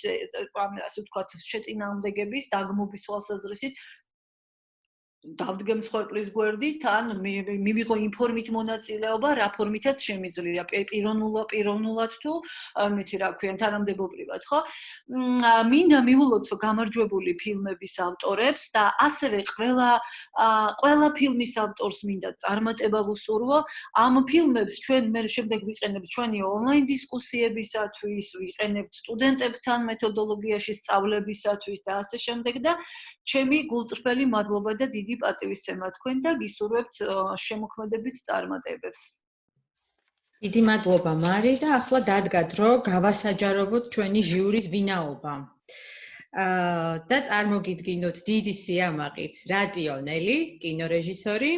Speaker 5: ასე ვთქვათ, შეწინააღმდეგების, დაგმობის თვალსაზრისით დავდგე მსხვერპლის გვერდით, ან მივიღო ინფორმით მონაწილეობა, რა ფორმითაც შემიძლია, პიროვნულად თუ მეთი რა ქვია, თანამდებობრივად, ხო? მინდა მივულოცო გამარჯვებული ფილმების ავტორებს და ასევე ყველა ფილმის ავტორს მინდა წარმატება ვუსურვო. ამ ფილმებს ჩვენ მე შემდეგ ვიყენებთ ჩვენი ონლაინ დისკუსიებისათვის, ვიყენებთ სტუდენტებთან მეთოდოლოგიაში სწავლებისათვის და ასე შემდეგ და ჩემი გულწრფელი მადლობა და დიდი პატივისცემა თქვენ და გისურვებთ შემოქმედებით წარმატებებს.
Speaker 1: დიდი მადლობა მარი და ახლა დადგა დრო გავასაჯაროვოთ ჩვენი ჟიურის ვინაობა. და წარმოგიდგინოთ დიდი სიამაყით რატიონელი, კინორეჟისორი,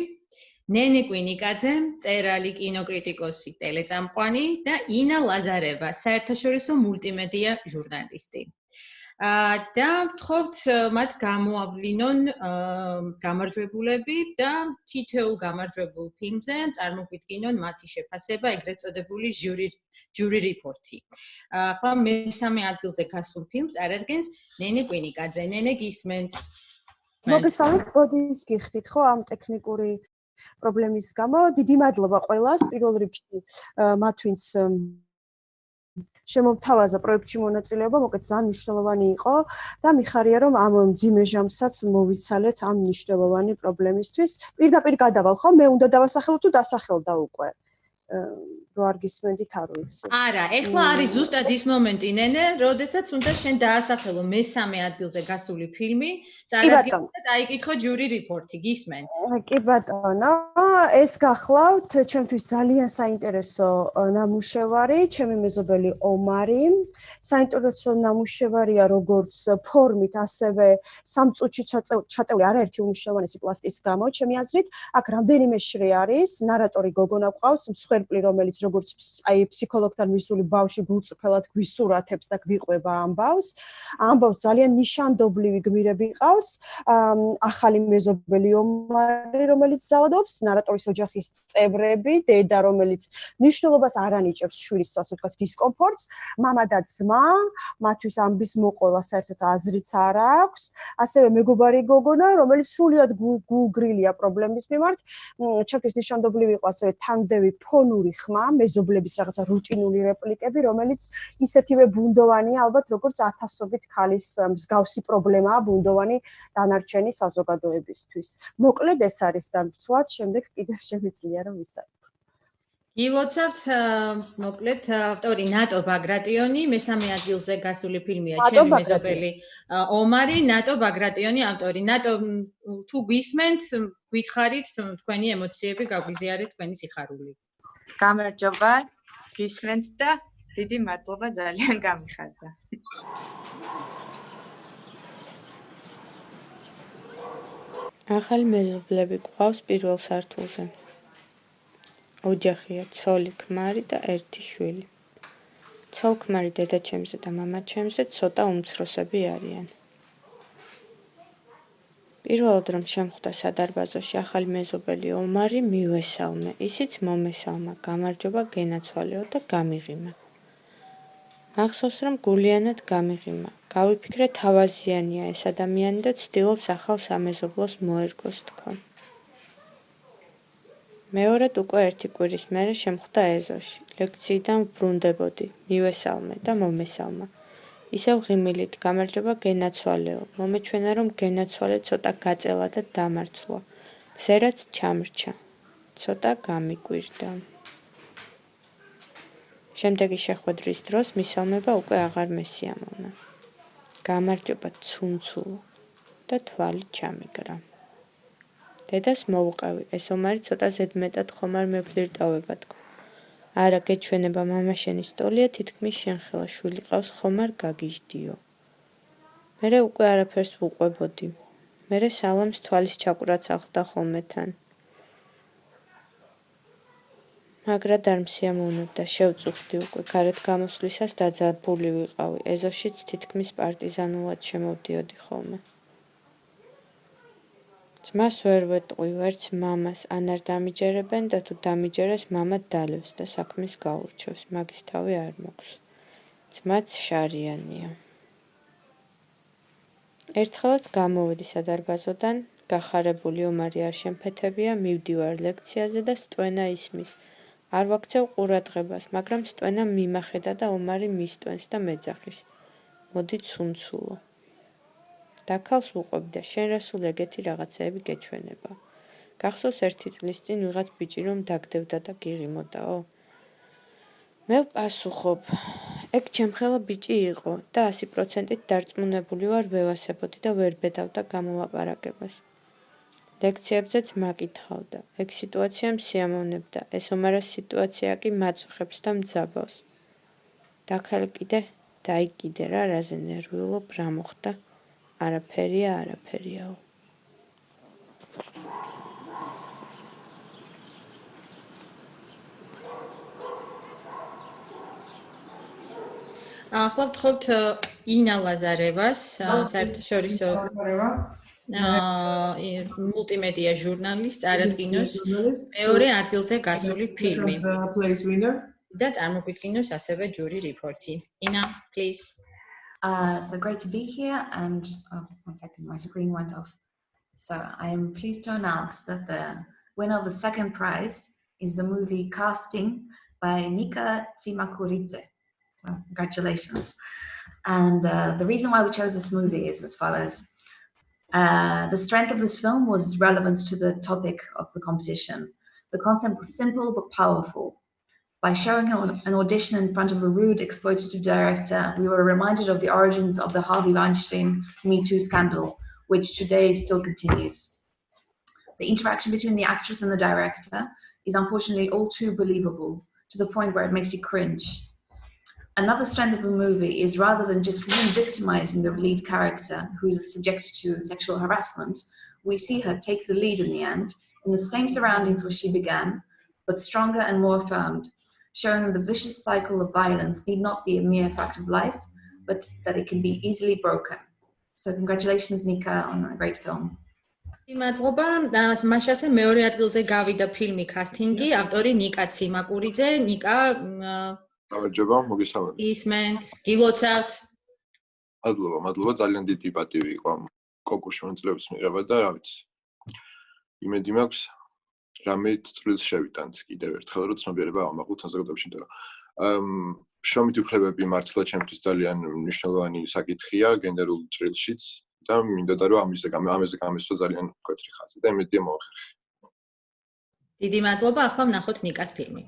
Speaker 1: ნენე კვინიკაძე, მწერალი, კინოკრიტიკოსი, ტელეწამყვანი და ინა ლაზარევა, საერთაშორისო მულტიმედია ჟურნალისტი. და ვთხოვთ მათ გამოავლინონ გამარჯვებულები და თითოეულ გამარჯვებულ ფილმზე წარმოგვიდგინონ მათი შეფასება, ეგრეთ წოდებული ჟური რიპორტი. ახლა მესამე ადგილზე გასულ ფილმს არადგენს ნენე კვინიკაძე. ნენე გისმენთ?
Speaker 6: მოგესალმებით, ბოდის გიხდით ხო ამ ტექნიკური პრობლემის გამო. დიდი მადლობა ყველას, პირველ რიგში მათ ვინც შემოვთავაზა პროექტში მონაწილეობა, მოკლედ ძალიან მნიშვნელოვანი იყო და მიხარია რომ ამ მძიმე ჟამსაც მოვიცალეთ ამ მნიშვნელოვანი პრობლემისთვის. პირდაპირ გადავალ ხო? მე უნდა დავასახელო თუ დასახელდა უკვე? რო არ გისმენდით არ ვიცი.
Speaker 1: არა, ეხლა არის ზუსტად ის მომენტი, ნენე, როდესაც უნდა შენ დაასახელო მესამე ადგილზე გასული ფილმი, წარადგინო და დაიკითხო ჟური რიპორტი, გისმენთ?
Speaker 6: კი ბატონო, ეს გახლავთ ჩემთვის ძალიან საინტერესო ნამუშევარი, ჩემი მეზობელი ომარი. საინტერესო ნამუშევარია როგორც ფორმით, ასევე სამ წუთში ჩატეული არაერთი უმნიშვნელოვანესი პლასტის გამო, ჩემი აზრით, აქ რამდენიმე შრე არის, ნარატორი გოგონა გვყავს, მსხვერპლი სერპლი, რომელიც როგორც აი ფსიქოლოგთან მისული ბავშვი გულწრფელად გვისურათებს და გვიყვება ამბავს. ამბავს ძალიან ნიშანდობლივი გმირები ყავს. ახალი მეზობელი ომარი, რომელიც ძალადობს, ნარატორის ოჯახის წევრები, დედა, რომელიც მნიშვნელობას არ ანიჭებს შვილის, ასე ვთქვათ, დისკომფორტს, მამა და ძმა, მათთვის ამბის მოყოლა საერთოდ აზრიც არ აქვს. ასევე მეგობარი გოგონა, რომელიც სრულიად გულგრილია პრობლემის მიმართ. ჩემთვის ნიშანდობლივი იყო ასევე თანმდევი ფონური ხმა, მეზობლების რაღაცა რუტინული რეპლიკები, რომელიც ისეთივე ბუნდოვანია, ალბათ როგორც ათასობით ქალის მსგავსი პრობლემაა ბუნდოვანი დანარჩენი საზოგადოებისთვის. მოკლედ ეს არის დამცლად, შემდეგ კიდევ შემიძლია რომ ვისაუბროთ.
Speaker 1: გილოცავთ, მოკლედ ავტორი ნატო ბაგრატიონი, მესამე ადგილზე გასული ფილმია ჩემი მეზობელი ომარი, ნატო ბაგრატიონი ავტორი. ნატო თუ გვისმენთ, გითხარით თქვენი ემოციები, გაგვიზიარეთ თქვენი სიხარული.
Speaker 3: გამარჯობა, გისმენთ და დიდი მადლობა, ძალიან გამიხარდა.
Speaker 10: ახალი მეზობლები გვყავს პირველ სართულზე. ოჯახია ცოლი, ქმარი და ერთი შვილი. ცოლ-ქმარი დედაჩემზე და მამაჩემზე ცოტა უმცროსები არიან. პირველად რომ შემხვდა სადარბაზოში ახალი მეზობელი ომარი, მივესალმე, ისიც მომესალმა, გამარჯობა, გენაცვალეო და გამიღიმა. მახსოვს რომ გულიანად გამიღიმა. გავიფიქრე თავაზიანია ეს ადამიანი და ცდილობს ახალ სამეზობლოს მოერგოს თქო. მეორედ უკვე ერთი კვირის მერე შემხვდა ეზოში. ლექციიდან ვრუნდებოდი, მივესალმე და მომესალმა. ისევ ღიმილით, გამარჯობა გენაცვალეო. მომეჩვენა რომ გენაცვალე ცოტა გაწელა და დამარცვლა. მზერაც ჩამრჩა. ცოტა გამიკვირდა. შემდეგი შეხვედრის დროს მისალმება უკვე აღარ მესიამოვნა. გამარჯობა ცუნცულო და თვალი ჩამიგრა. დედას მოუყევი, ეს ომარი ცოტა ზედმეტად ხომ არ მეფლირტავება თქო. არა გეჩვენება მამა შენი სტოლია, თითქმის შენ ხელა შვილი ყავს ხომ არ გაგიჟდიო. მერე უკვე არაფერს ვუყვებოდი. მერე სალამს თვალის ჩაკვრაც ახლდა ხოლმე თან. მაგრად არ მსიამოვნებდა, შევწუხდი უკვე, გარეთ გამოსვლისას დაძაბული ვიყავი, ეზოშიც თითქმის პარტიზანულად შემოვდიოდი ხოლმე. ძმას ვერ ვეტყვი, ვერც მამას, ან არ დამიჯერებენ და თუ დამიჯერეს მამა დალევს და საქმის გაურჩევს, მაგის თავი არ მოქვს. ძმაც შარიანია. ერთხელაც გამოვედი სადარბაზოდან, გახარებული ომარი არ შემფეთებია, მივდივარ ლექციაზე და სტვენა ისმის. არ ვაქცევ ყურადღებას, მაგრამ სტვენა მიმახედა და ომარი მისტვენს და მეძახის. მოდი ცუნცულო. დაქალს ვუყვები და შენ რასულ ეგეთი რაღაცეები გეჩვენება. გახსოვს ერთი წლის წინ ვიღაც ბიჭი რომ დაგდებდა და გიღიმოდაო? მე ვპასუხობ, ეგ ჩემხელა ბიჭი იყო და 100%-ით დარწმუნებული ვარ ვევასებოდი და ვერ ბედავდა გამოლაპარაკებას. ლექციებზეც მაკითხავდა. ეგ სიტუაცია მსიამოვნებდა, ეს ომარას სიტუაცია კი მაწუხებს და მძაბავს. დაქალი კიდე, დაიკიდე რა, რაზე ნერვიულობ, რა მოხდა? არაფერიაო.
Speaker 1: ახლა ვთხოვთ ინა ლაზარევას, საერთაშორისო მულტიმედია ჟურნალისტ, წარადგინოს მეორე ადგილზე გასული ფილმი. და წარმოგვიდგინოს ასევე ჯური რიპორტი. Ina, please.
Speaker 7: So great to be here, and one second, my screen went off. So I am pleased to announce that the winner of the second prize is the movie Casting by Nika Tsimakuridze. So congratulations. And the reason why we chose this movie is as follows. The strength of this film was relevance to the topic of the competition. The concept was simple but powerful. By showing an audition in front of a rude, exploitative director, we were reminded of the origins of the Harvey Weinstein Me Too scandal, which today still continues. The interaction between the actress and the director is unfortunately all too believable, to the point where it makes you cringe. Another strength of the movie is rather than just re-victimizing the lead character, who is subjected to sexual harassment, we see her take the lead in the end, in the same surroundings where she began, but stronger and more affirmed, showing that the vicious cycle of violence need not be a mere fact of life, but that it can be easily broken. So congratulations, Nika, on a great film.
Speaker 1: მადლობა. მაშასე მეორე ადგილზე გავიდა ფილმი კასტინგი, ავტორი ნიკა ციმაკურიძე. ნიკა
Speaker 8: გამარჯობა, მოგესალმებით.
Speaker 1: ისმენთ, გილოცავთ.
Speaker 8: მადლობა, ძალიან დიდი პატივი იყო ამ კონკურსში მონაწილეობის მიღება და რა ვიცი. იმედი მაქვს, რამე წვლილს შევიტანთ კიდევ ერთხელ, რომ ცნობიერება ავმაყოთ საზოგადოებაში, იმიტომ რომ შრომითი უფლებები მართლა ჩემთვის ძალიან მნიშვნელოვანი საკითხია გენდერულ ჭრილშიც. და მინდოდა რომ ამაზე გამესვა ძალიან მკვეთრი ხაზი და იმედია მოახერხე.
Speaker 1: დიდი მადლობა, ახლა ვნახოთ ნიკას ფილმი.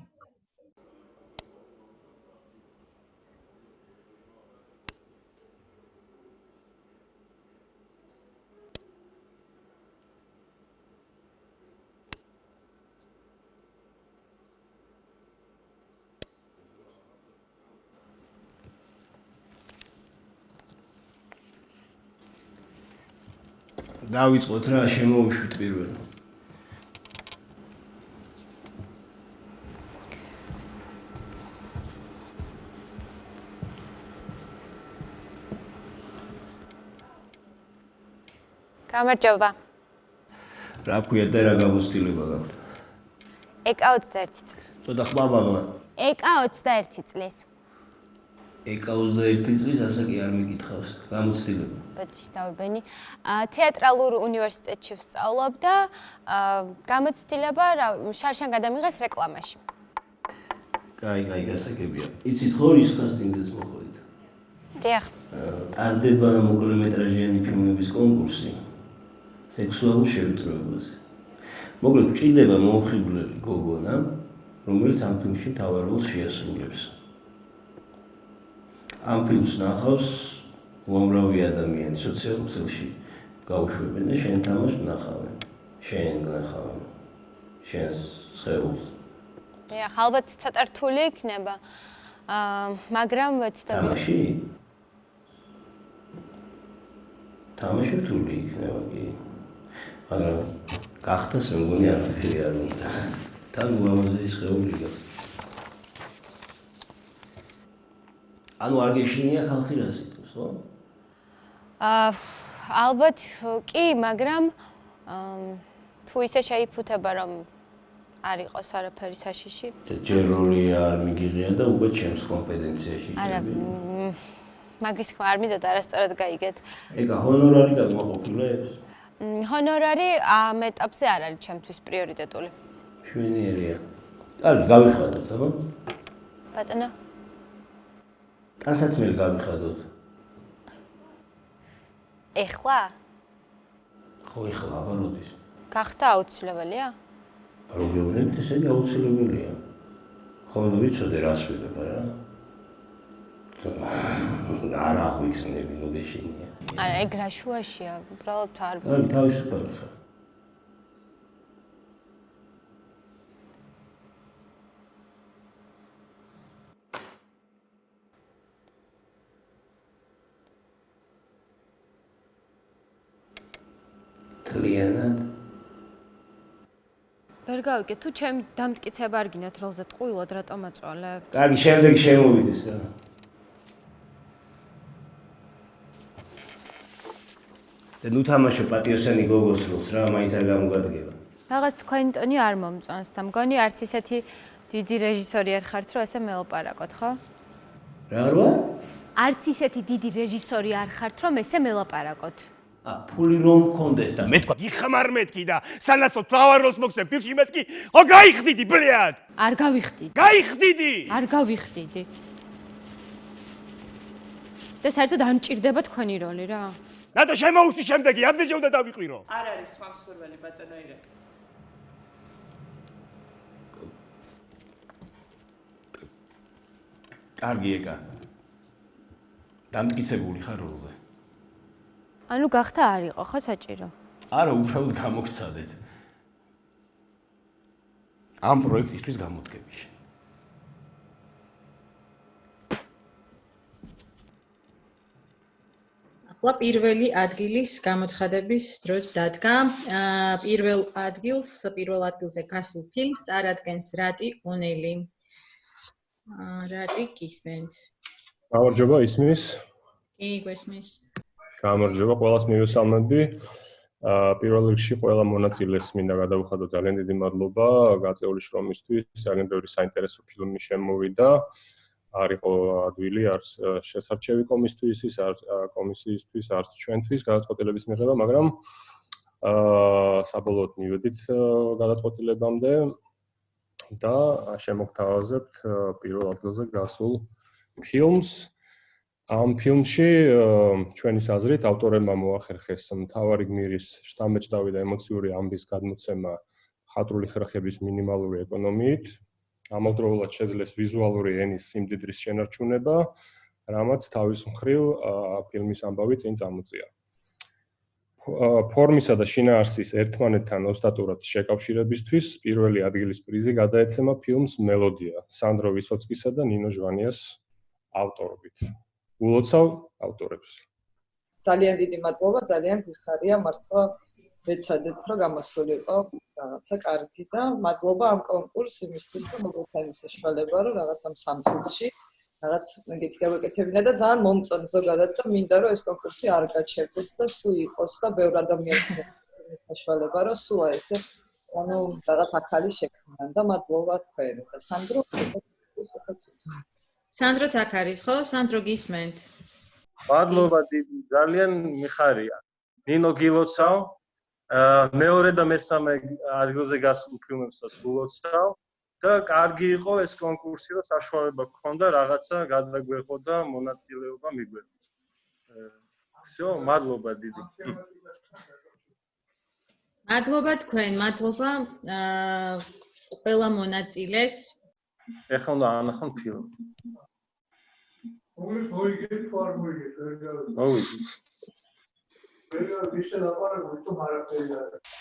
Speaker 15: დავიწყოთ რა, შემოვიშვით პირველი.
Speaker 9: გამარჯობა.
Speaker 15: რა ქვია და რა გამოცდილება გაქვთ?
Speaker 9: ეკა 21 წლის.
Speaker 15: ცოტა ხმამაღლა.
Speaker 9: ეკა 21 წლის.
Speaker 15: ეკა 21 წლის ასე კი არ მიკითხავს გამოცდილება.
Speaker 9: ბოდიში დავებენი. თეატრალურ უნივერსიტეტში ვსწავლობ და გამოცდილება შარშან გადამიღეს რეკლამაში.
Speaker 15: კაი, გასაგებია. იცით ხო ის კასტინგზეც მოხვედით?
Speaker 9: დიახ.
Speaker 15: ტარდება მოკლემეტრაჟიანი ფილმების კონკურსი. სექსუალურ შევიწროებაზე. მოკლედ ჭირდება მომხიბვლელი გოგონა, რომელიც ამ ფილმში მთავარ როლს შეასრულებს. ამ ფილმს ნახავს უამრავი ადამიანი სოციალურ ქსელში გაუშვებენ და შენ თამაშს ნახავენ. შენ ნახავენ. შენს სხეულს.
Speaker 9: დიახ, ალბათ ცოტა რთული იქნება. მაგრამ ვეცდები.
Speaker 15: თამაში? თამაში რთული იქნება კი. მაგრამ გახდას მე მგონი არაფერი არ უნდა. თან უამაზესი სხეული გაქვს. ანუ არ გეშინია ხალხი რას იტყვის, ხო?
Speaker 9: ალბათ კი, მაგრამ თუ ისე შეიფუთება რომ არ იყოს არაფერი საშიში.
Speaker 15: ჯერ როლი არ მიგიღია და უკვე ჩემს კომპეტენციაში იქნება.
Speaker 9: არა, მაგის თქმა არ მინდოდა არასწორად გაიგეთ.
Speaker 15: ეკა ჰონორარი გამოყოფილებს?
Speaker 9: ჰონორარი ამ ეტაპზე არ არის ჩემთვის პრიორიტეტული.
Speaker 15: შვენიერია. კარგი, გავიხადოთ, აბა?
Speaker 9: ბატონო.
Speaker 15: ტანსაცმელი გავიხადოთ.
Speaker 9: ეხლა?
Speaker 15: ხო, ეხლა, აბა როდის?
Speaker 9: გახდა აუცილებელია?
Speaker 15: რო გეუბნებით, ესე აუცილებელია. ხოლმე ვიცოდე რას ვიღებ რა? არ აღვიხსნები, ნუ გეშინია.
Speaker 9: არა, ეგ რა შუაშია, უბრალოდ არ.
Speaker 15: კარგი, თავისუფალი ხარ. თლიანად.
Speaker 9: ვერ გავიგე, თუ ჩემი დამტკიცება არ გინათ როლზე ტყუილად რატომ აწვალებ?
Speaker 15: კარგი, შემდეგი შემოვიდეს რა. და ნუ თამაშო პატიოსანი გოგოს როლს რა, მაინც არ გამოგადგება.
Speaker 9: რაღაც თქვენი ტონი არ მომწონს და მგონი არც ისეთი დიდი რეჟისორი არ ხართ, რომ ესე მელაპარაკოთ, ხო?
Speaker 15: რა როა?
Speaker 9: არც ისეთი დიდი რეჟისორი არ ხართ, რომ ესე მელაპარაკოთ.
Speaker 15: ფული რომ მქონდეს და მე თქვა გიხმარ მეთქი და სანაცვლო თავარ როლს მოგცემ ფილმში მეთქი, ხო გაიხდიდი ბლიად?
Speaker 9: არ გავიხდიდი.
Speaker 15: გაიხდიდი?
Speaker 9: არ გავიხდიდი. და საერთოდ არ მჭირდება თქვენი როლი რა?
Speaker 15: რატო შემოუსვი შემდეგი, ამდენჯერ უნდა დავიყვირო?
Speaker 17: არ არის სხვა მსურველი ბატონო ირაკ.
Speaker 15: კარგი ეკა. დამტკიცებული ხარ როლზე?
Speaker 9: ანუ გახდა არ იყო, ხო საჭირო?
Speaker 15: არა, უბრალოდ გამოგცადეთ. ამ პროექტისთვის გამოდგებაში.
Speaker 1: ლა პირველი ადგილის გამოცხადების დროს დადგა. პირველ ადგილზე გასულ ფილმს წარადგენს რატი ონელი. რატი გისმენთ?
Speaker 4: გამარჯობა, ისმის?
Speaker 1: კი, გვესმის.
Speaker 4: გამარჯობა, ყველას მივესალმები. პირველ რიგში ყველა მონაწილეს მინდა გადავუხადო ძალიან დიდი მადლობა გაწეული შრომისთვის. ძალიან ბევრი საინტერესო ფილმი შემოვიდა. არ იყო ადვილი, არც შესარჩევი კომისიისთვის, არც ჩვენთვის გადაწყვეტილების მიღება, მაგრამ საბოლოოდ მივედით გადაწყვეტილებამდე და შემოგთავაზებთ პირველ ადგილზე გასულ ფილმს. ამ ფილმში ჩვენის აზრით ავტორებმა მოახერხეს მთავარი გმირის შთამბეჭდავი და ემოციური ამბის გადმოცემა მხატვრული ხერხების მინიმალური ეკონომიით. ამავდროულად შეძლეს ვიზუალური ენის სიმდიდრის შენარჩუნება, რამაც თავის მხრივ ფილმის ამბავი წინ წამოწია. ფორმისა და შინაარსის ერთმანეთთან ოსტატურად შეკავშირებისთვის პირველი ადგილის პრიზი გადაეცემა ფილმს მელოდია, სანდრო ვისოცკისა და ნინო ჟვანიას ავტორობით. ულოცავ ავტორებს.
Speaker 11: ძალიან დიდი მადლობა, ძალიან გვიხარია მართლა ვეცადეთ, რომ გამოსულიყო რაღაცა კარგი და მადლობა ამ კონკურს იმისთვის, რომ მოგეცა იმ საშუალება, რომ რაღაც ამ სამწუთში რაღაც მეგეთი გაგვეკეთებინა და ძალიან მომწონს ზოგადად და მინდა რომ ეს კონკურსი არ გაჩერდეს და სულ იყოს და ბევრ ადამიანს მოგეცა საშუალება, რომ სულ ესე ანუ რაღაც ახალი შექმნან და მადლობა თქვენ და სანდრო
Speaker 1: სანდროც აქ არის, ხო? სანდრო გისმენთ?
Speaker 4: მადლობა დიდი, ძალიან მიხარია. ნინო გილოცავ, მეორე და მესამე ადგილზე გასულ ფილმებსაც ულოცავ და კარგი იყო ეს კონკურსი, რომ საშუალება გქონდა რაღაცა გადაგვეღო და მონაწილეობა მიგვეღო. всё, მადლობა დიდი.
Speaker 1: მადლობა თქვენ, მადლობა ყველა მონაწილეს.
Speaker 4: ეხლა უნდა ანახონ ფილმი.
Speaker 23: მოიგეთ ფორმოიგეთ ვერ გავიგე.
Speaker 4: მოვიგე.
Speaker 23: ვერ გავიგე ლაპარაკობ თუ არაფერი არ არის.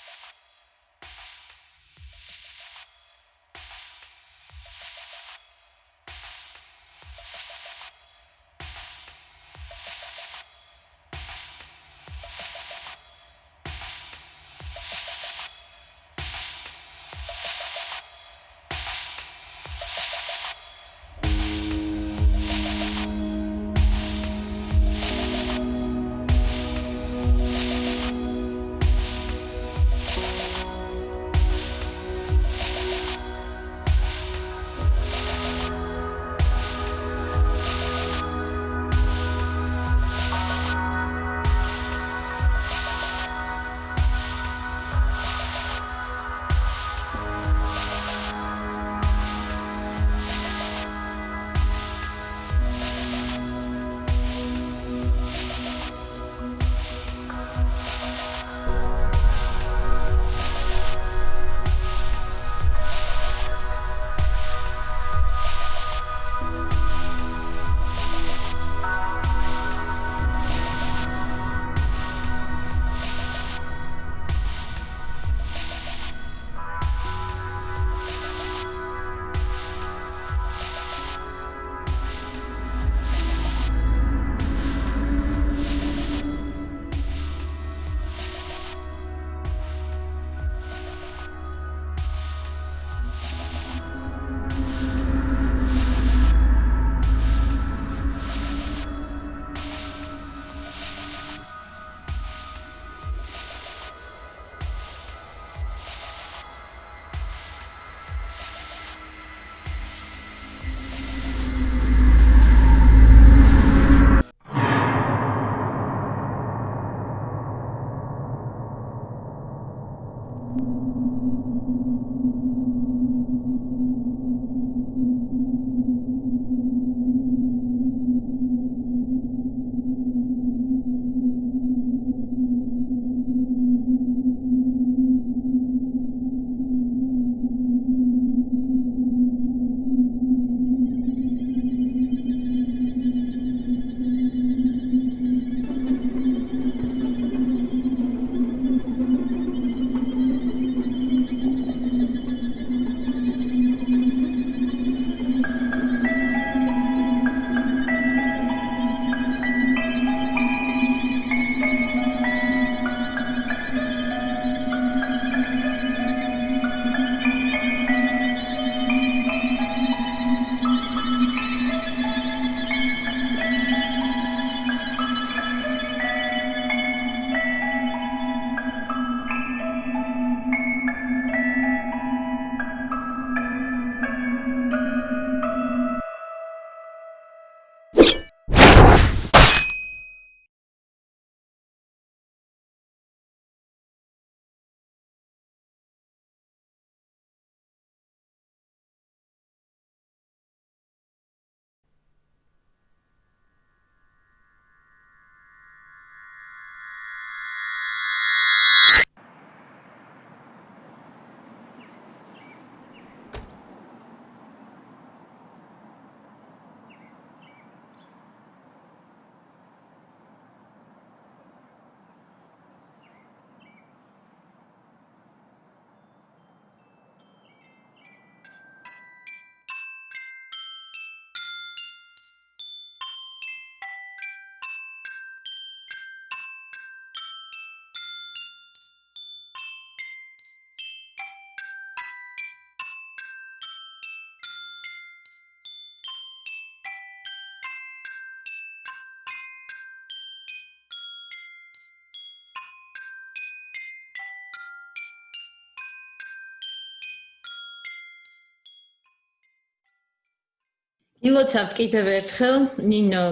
Speaker 1: გილოცავთ კიდევ ერთხელ, ნინო,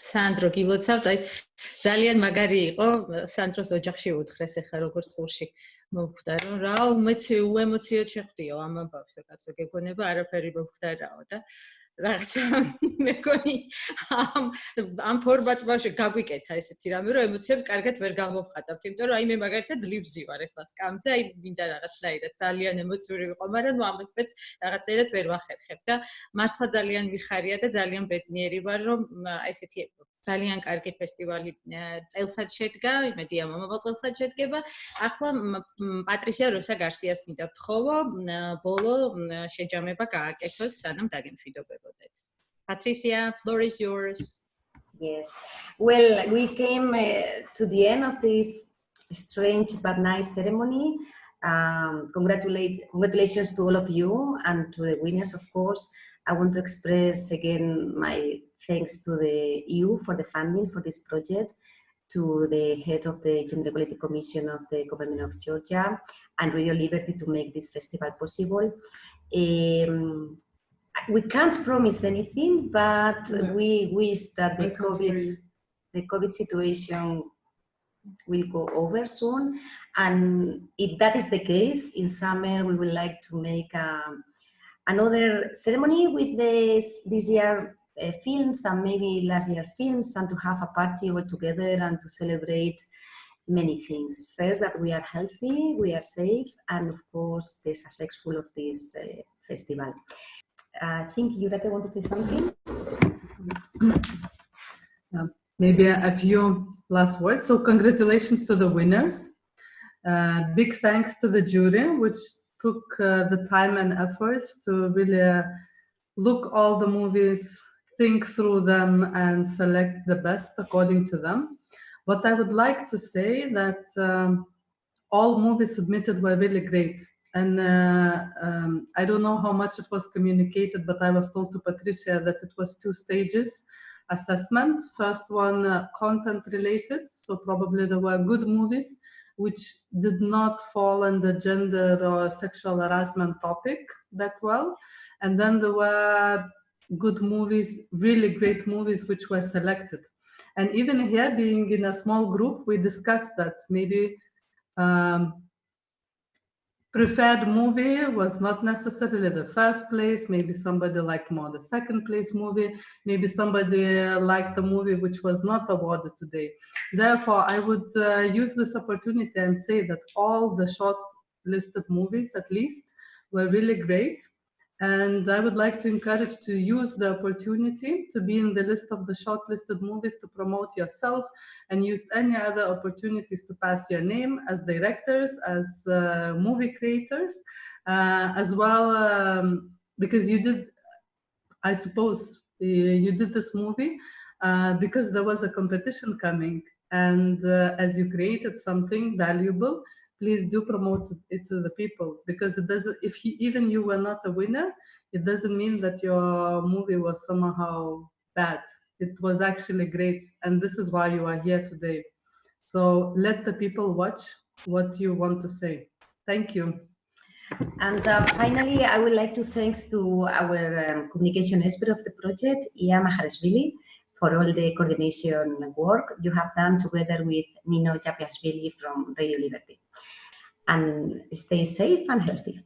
Speaker 1: სანდრო გილოცავთ, აი ძალიან მაგარი იყო სანდროს ოჯახში უთხრეს ახლა როგორც ყურში მოვხვდა რომ რა უემოციოდ შეხვდიო ამ ამბავს და კაცო გეგონება არაფერი მოვხვდარაო და რაღაცა მეკონი ამ ფორმატში გაგვიკეთა ესეთი რამე რომ ემოციებს კარგად ვერ გამოვხატავთ იმიტომ რომ აი მე მაგალითად ძლივზი ვარ ახლა სკამზე აი მინდა რაღაცნაირად ძალიან ემოციური ვიყო მაგრამ ნუ ამას მეც რაღაცნაირად ვერ ვახერხებ და მართლა ძალიან ვიხარია და ძალიან ბედნიერი ვარ რომ ესეთი ძალიან კარგი ფესტივალი წელსაც შედგა, იმედია მომავალ წელსაც შედგება. ახლა პატრისია როსა გარსიას მინდა ვთხოვო, ბოლო შეჯამება გააკეთოს, სანამ დაგემშვიდობებოდეთ. Patricia, floor is yours.
Speaker 7: Yes. Well, we came to the end of this strange but nice ceremony. Congratulations to all of you and to the winners, of course. I want to express again my thanks to the EU for the funding for this project, to the head of the Gender Equality Commission of the Government of Georgia, and Radio Liberty to make this festival possible. We can't promise anything, but we wish that the COVID situation will go over soon. And if that is the case, in summer we would like to make another ceremony with this year films and maybe last year films, and to have a party all together and to celebrate many things. First, that we are healthy, we are safe, and of course the successful of this festival. I think Yurate want to say something?
Speaker 12: Maybe a few last words. So congratulations to the winners. Big thanks to the jury, which took the time and efforts to really look all the movies, think through them, and select the best according to them. What I would like to say that all movies submitted were really great. And I don't know how much it was communicated, but I was told to Patricia that it was 2 stages assessment. First one, content related. So probably there were good movies which did not fall in the gender or sexual harassment topic that well. And then there were good movies, really great movies, which were selected. And even here, being in a small group, we discussed that maybe preferred movie was not necessarily the first place. Maybe somebody liked more the second place movie. Maybe somebody liked the movie which was not awarded today. Therefore, I would use this opportunity and say that all the short-listed movies, at least, were really great. And I would like to encourage to use the opportunity to be in the list of the shortlisted movies to promote yourself, and use any other opportunities to pass your name as directors, as movie creators, as well, because you did, I suppose, you did this movie because there was a competition coming, and as you created something valuable, please do promote it to the people, because it doesn't, if even you were not a winner, it doesn't mean that your movie was somehow bad. It was actually great, and this is why you are here today. So let the people watch what you want to say. Thank you.
Speaker 7: And finally, I would like to thanks to our communication expert of the project, Ia Maharashvili, for all the coordination work you have done together with Nino Japiashvili from Radio Liberty. And stay safe and healthy.